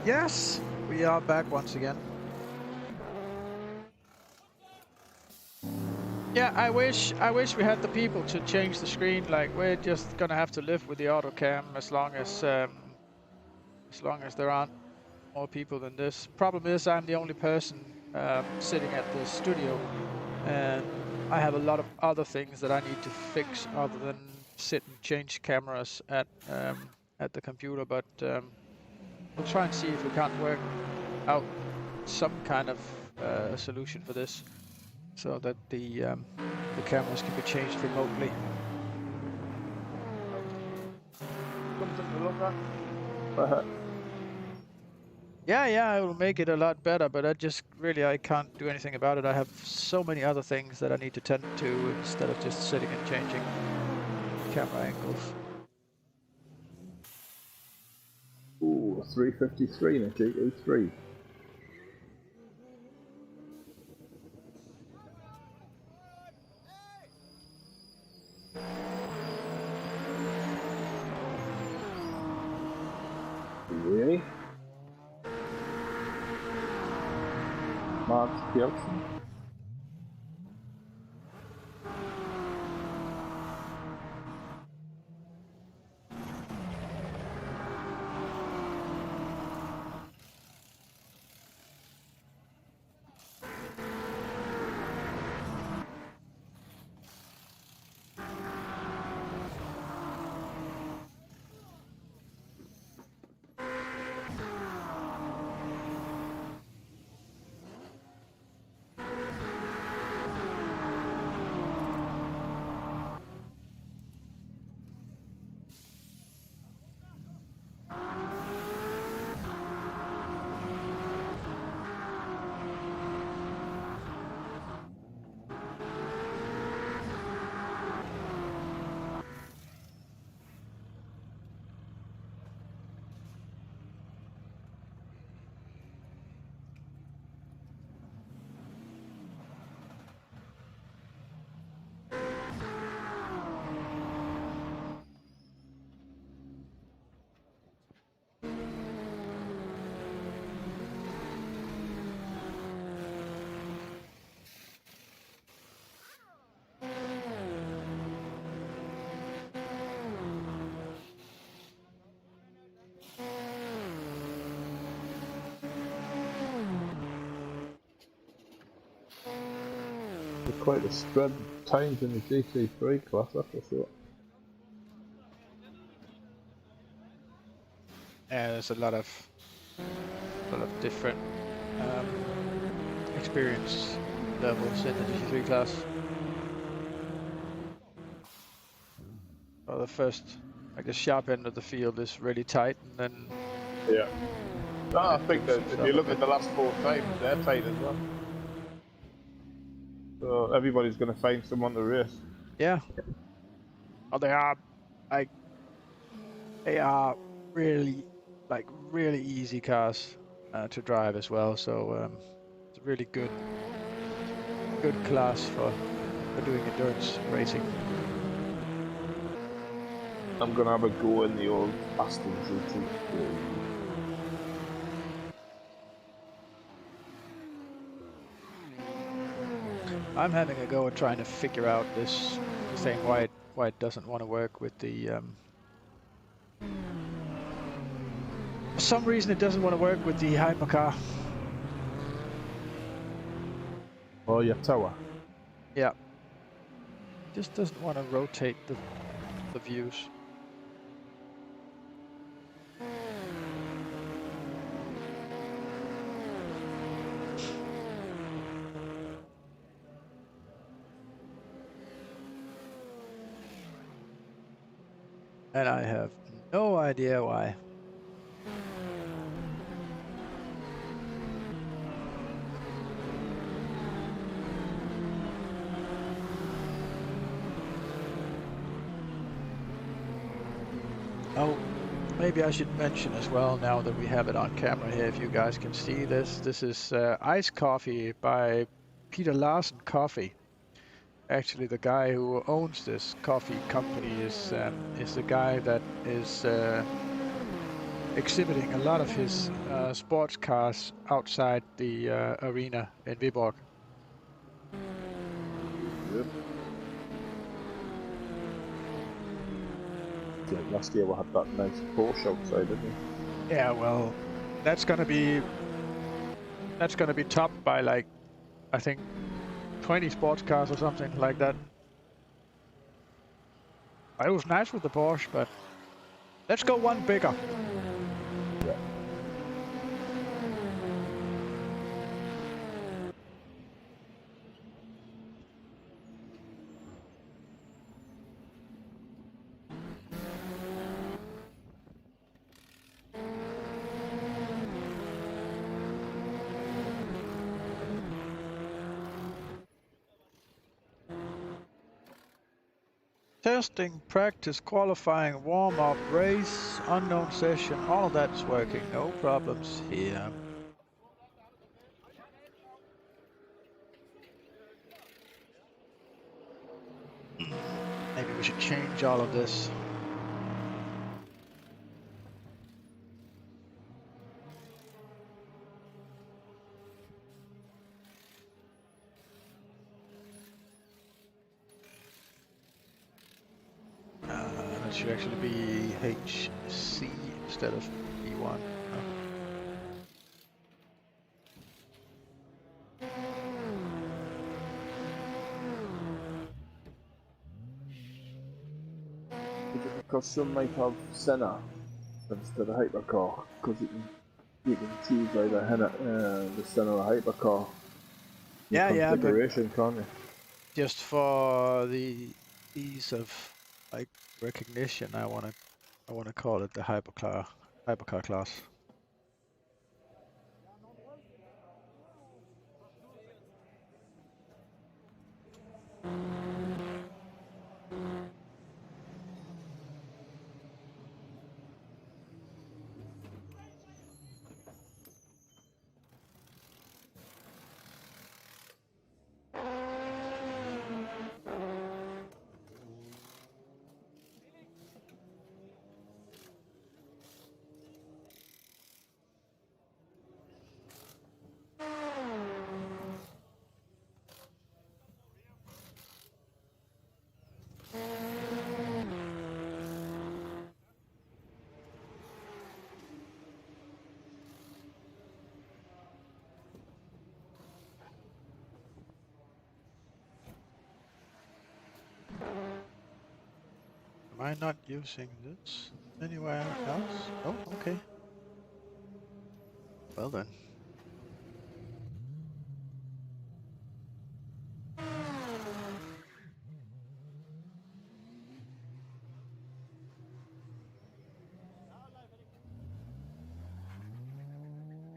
Yes, we are back once again. Yeah, I wish we had the people to change the screen. Like, we're just gonna have to live with the auto cam as long as there aren't more people than this. Problem is, I'm the only person sitting at the studio, and I have a lot of other things that I need to fix other than sit and change cameras at the computer. But we'll try and see if we can't work out some kind of solution for this, so that the cameras can be changed remotely. Something to look at. Yeah, it will make it a lot better, but I can't do anything about it. I have so many other things that I need to tend to instead of just sitting and changing camera angles. Ooh, 353 in a GT3. Really? Mads Pjelsen. Quite a spread of times in the GT3 class, that's for sure. Yeah, there's a lot of different experience levels in the GT3 class. Well, the first, like the sharp end of the field is really tight, and then Yeah. No, I think that if you look at the last 4 times, they're tight as well. So everybody's going to find someone to race. yeah. Oh, they are really easy cars to drive as well. So it's a really good class for doing endurance racing. I'm going to have a go in the old Aston GT3. I'm having a go at trying to figure out this thing, why it doesn't want to work with the for some reason it doesn't want to work with the hypercar. Oh, your tower. Yeah. Just doesn't want to rotate the views. And I have no idea why. Oh, maybe I should mention as well, now that we have it on camera here, if you guys can see this. This is Ice Coffee by Peter Larsen Coffee. Actually, the guy who owns this coffee company is the guy that is exhibiting a lot of his sports cars outside the arena in Viborg. Good. Like last year we had that nice Porsche outside, didn't we? Yeah, well, that's gonna be topped by like, I think 20 sports cars or something like that. It was nice with the Porsche, but let's go one bigger. Testing, practice, qualifying, warm-up, race, unknown session, all of that's working. No problems here. Maybe we should change all of this. That should actually be HC instead of E1. Because some might have Senna instead of hypercar, because you can choose either the Senna or hypercar. Yeah, Configuration, can't you? just for the ease of like recognition, I wanna call it the hypercar class. Am I not using this anywhere else? Oh, okay. Well then.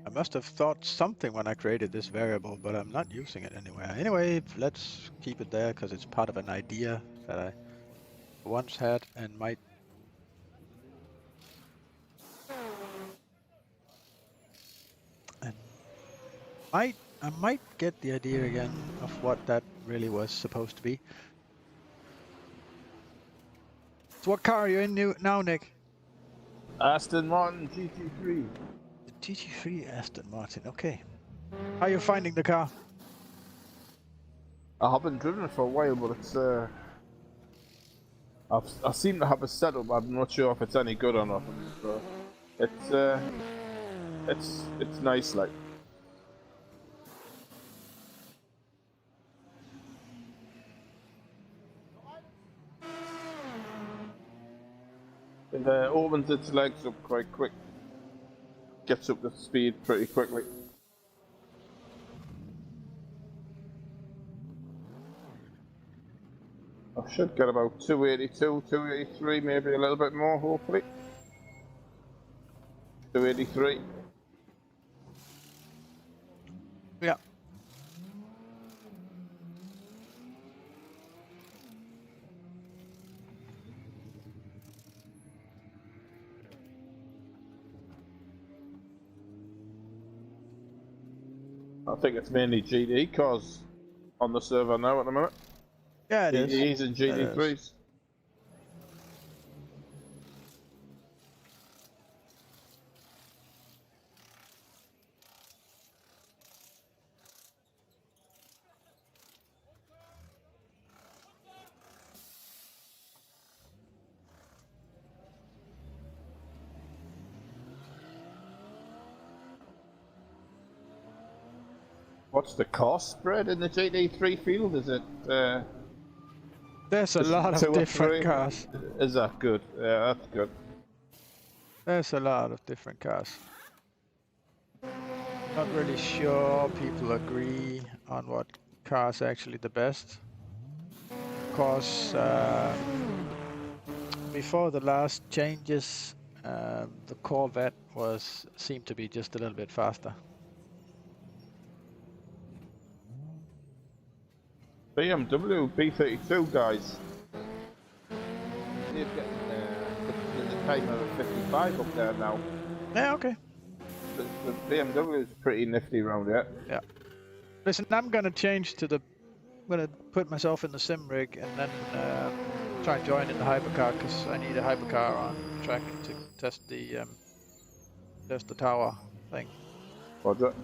I must have thought something when I created this variable, but I'm not using it anywhere. Anyway, let's keep it there because it's part of an idea that I once had and I might get the idea again of what that really was supposed to be. So what car are you in now, Nick? Aston Martin GT3. The GT3 Aston Martin, okay. How are you finding the car? I haven't driven it for a while, but it's I seem to have a setup. I'm not sure if it's any good or not. So it's nice, like. It opens its legs up quite quick. Gets up to speed pretty quickly. I should get about 282, 283, maybe a little bit more, hopefully. 283. Yeah. I think it's mainly GT cars on the server now at the minute. Yeah, it is. GTEs and GT3s. What's the cost spread in the GT3 field? Is it There's a just lot of 2 or different 3? cars. Is that good? Yeah, that's good. There's a lot of different cars. Not really sure people agree on what car is actually the best. Of course, before the last changes, the Corvette seemed to be just a little bit faster. BMW B32 guys. They're getting the timer of 55 up there now. Yeah, okay. The BMW is pretty nifty round here. Yeah. Listen, I'm gonna change to the. I'm gonna put myself in the sim rig and then try and join in the hypercar because I need a hypercar on track to test the tower thing. What's it?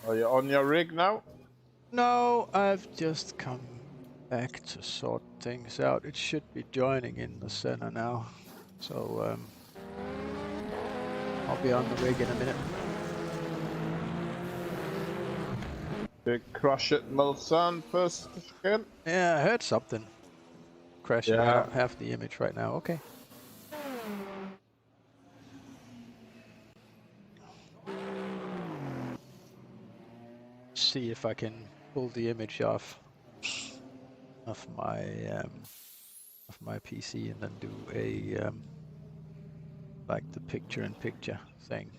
Are you on your rig now? No, I've just come back to sort things out. It should be joining in the center now. So I'll be on the rig in a minute. Big crash at Mulsanne first again. Yeah, I heard something crashing. I Yeah. don't have the image right now. Okay. See if I can pull the image off of my PC and then do a like the picture-in-picture thing.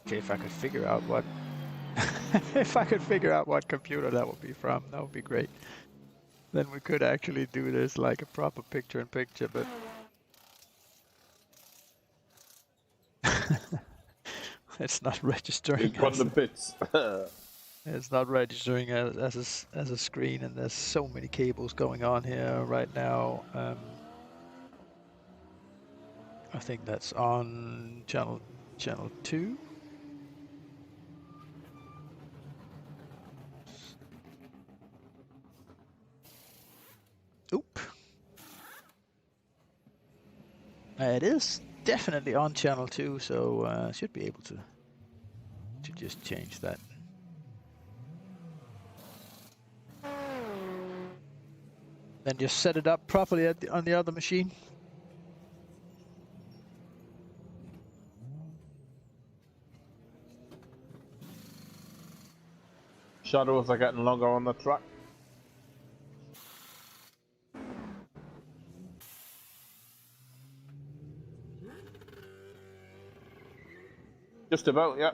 Okay, if I could figure out what if I could figure out what computer that would be from, that would be great. Then we could actually do this like a proper picture-in-picture, but it's not registering. You've got the bits. It's not registering as a screen, and there's so many cables going on here right now. I think that's on channel 2. Oop. It is definitely on channel 2, so should be able to just change that. Then just set it up properly on the other machine. Shadows are getting longer on the track. Just about, yeah.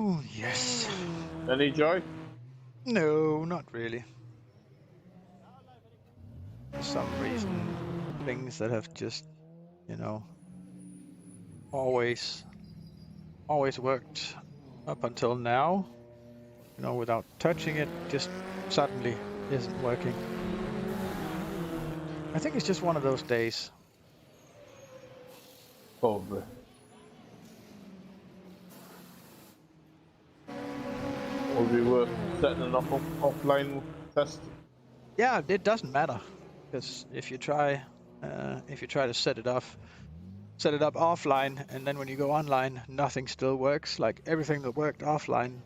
Oh, yes. Any joy? No, not really. For some reason, things that have just, you know, always worked up until now, you know, without touching it, just suddenly isn't working. I think it's just one of those days. Probably. Or we were setting an offline test. Yeah, it doesn't matter, because if you try to set it up offline, and then when you go online, nothing still works. Like everything that worked offline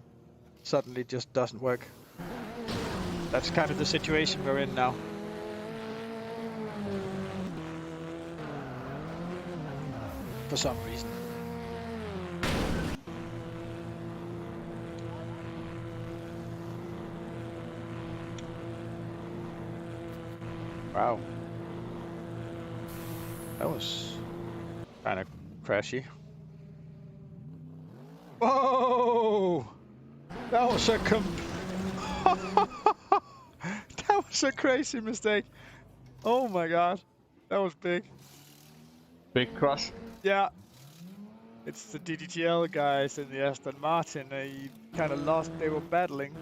suddenly just doesn't work. That's kind of the situation we're in now. For some reason. Wow. That was kind of crashy. Whoa! That was a that was a crazy mistake. Oh my god. That was big. Big crash. Yeah. It's the DDTL guys in the Aston Martin. They kind of lost. They were battling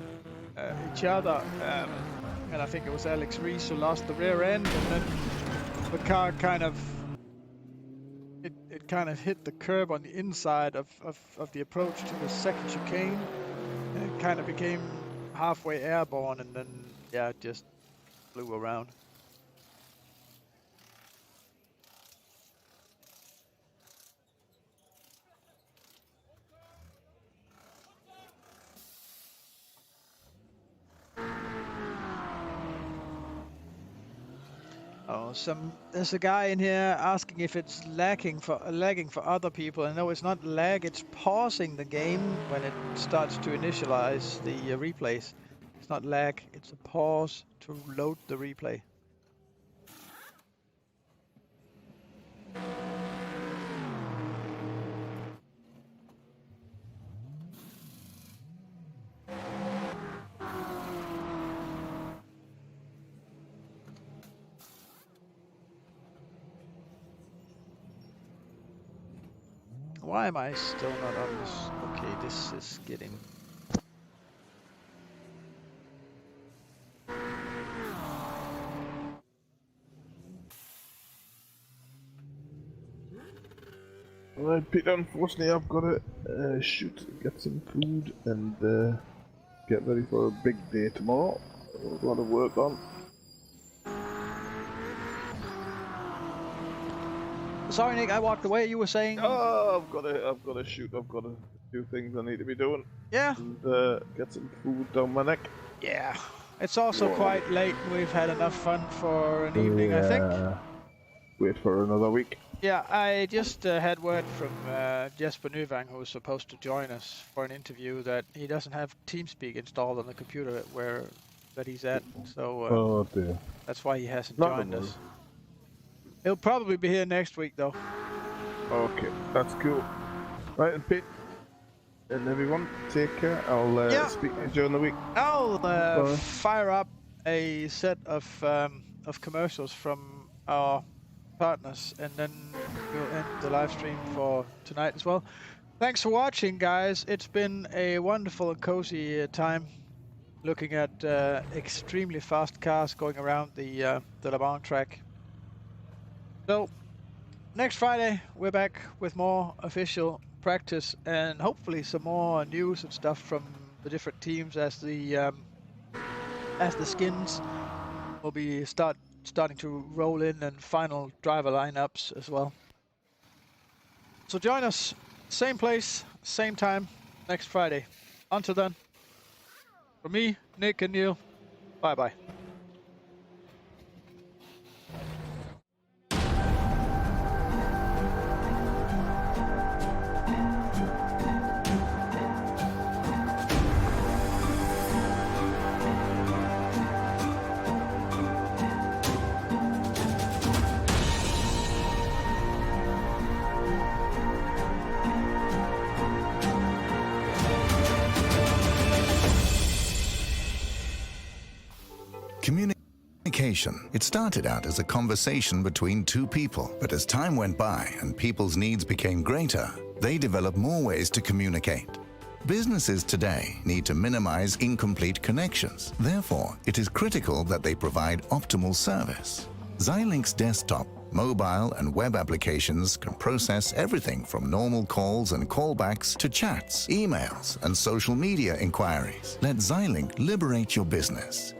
each other. And I think it was Alex Rees who lost the rear end, and then the car kind of hit the curb on the inside of the approach to the second chicane, and it kind of became halfway airborne, and then yeah, it just flew around. Oh, there's a guy in here asking if it's lagging for other people. And no, it's not lag, it's pausing the game when it starts to initialize the replays. It's not lag, it's a pause to load the replay. Why am I still not on this? Okay, this is getting... Alright, Peter, unfortunately I've got to shoot, get some food, and get ready for a big day tomorrow. A lot of work on. Sorry, Nick, I walked away. You were saying... Oh, I've got to shoot. I've got a few things I need to be doing. Yeah. And get some food down my neck. Yeah. It's also quite late. We've had enough fun for an evening, I think. Wait for another week. Yeah, I just had word from Jesper Nyvang, who was supposed to join us for an interview, that he doesn't have TeamSpeak installed on the computer that he's at. So oh dear. That's why he hasn't joined us. He'll probably be here next week, though. Okay, that's cool. Right, and Pete, and everyone, take care. I'll speak to you during the week. I'll fire up a set of commercials from our partners, and then we'll end the live stream for tonight as well. Thanks for watching, guys. It's been a wonderful and cozy time looking at extremely fast cars going around the Le Mans track. So, next Friday, we're back with more official practice and hopefully some more news and stuff from the different teams as the skins will be starting to roll in, and final driver lineups as well. So join us, same place, same time, next Friday. Until then, from me, Nick and Neil, bye-bye. communication. It started out as a conversation between two people, but as time went by and people's needs became greater, they developed more ways to communicate. Businesses today need to minimize incomplete connections. Therefore, it is critical that they provide optimal service. Xilinx desktop, mobile and web applications can process everything from normal calls and callbacks to chats, emails, and social media inquiries. Let Xilinx liberate your business.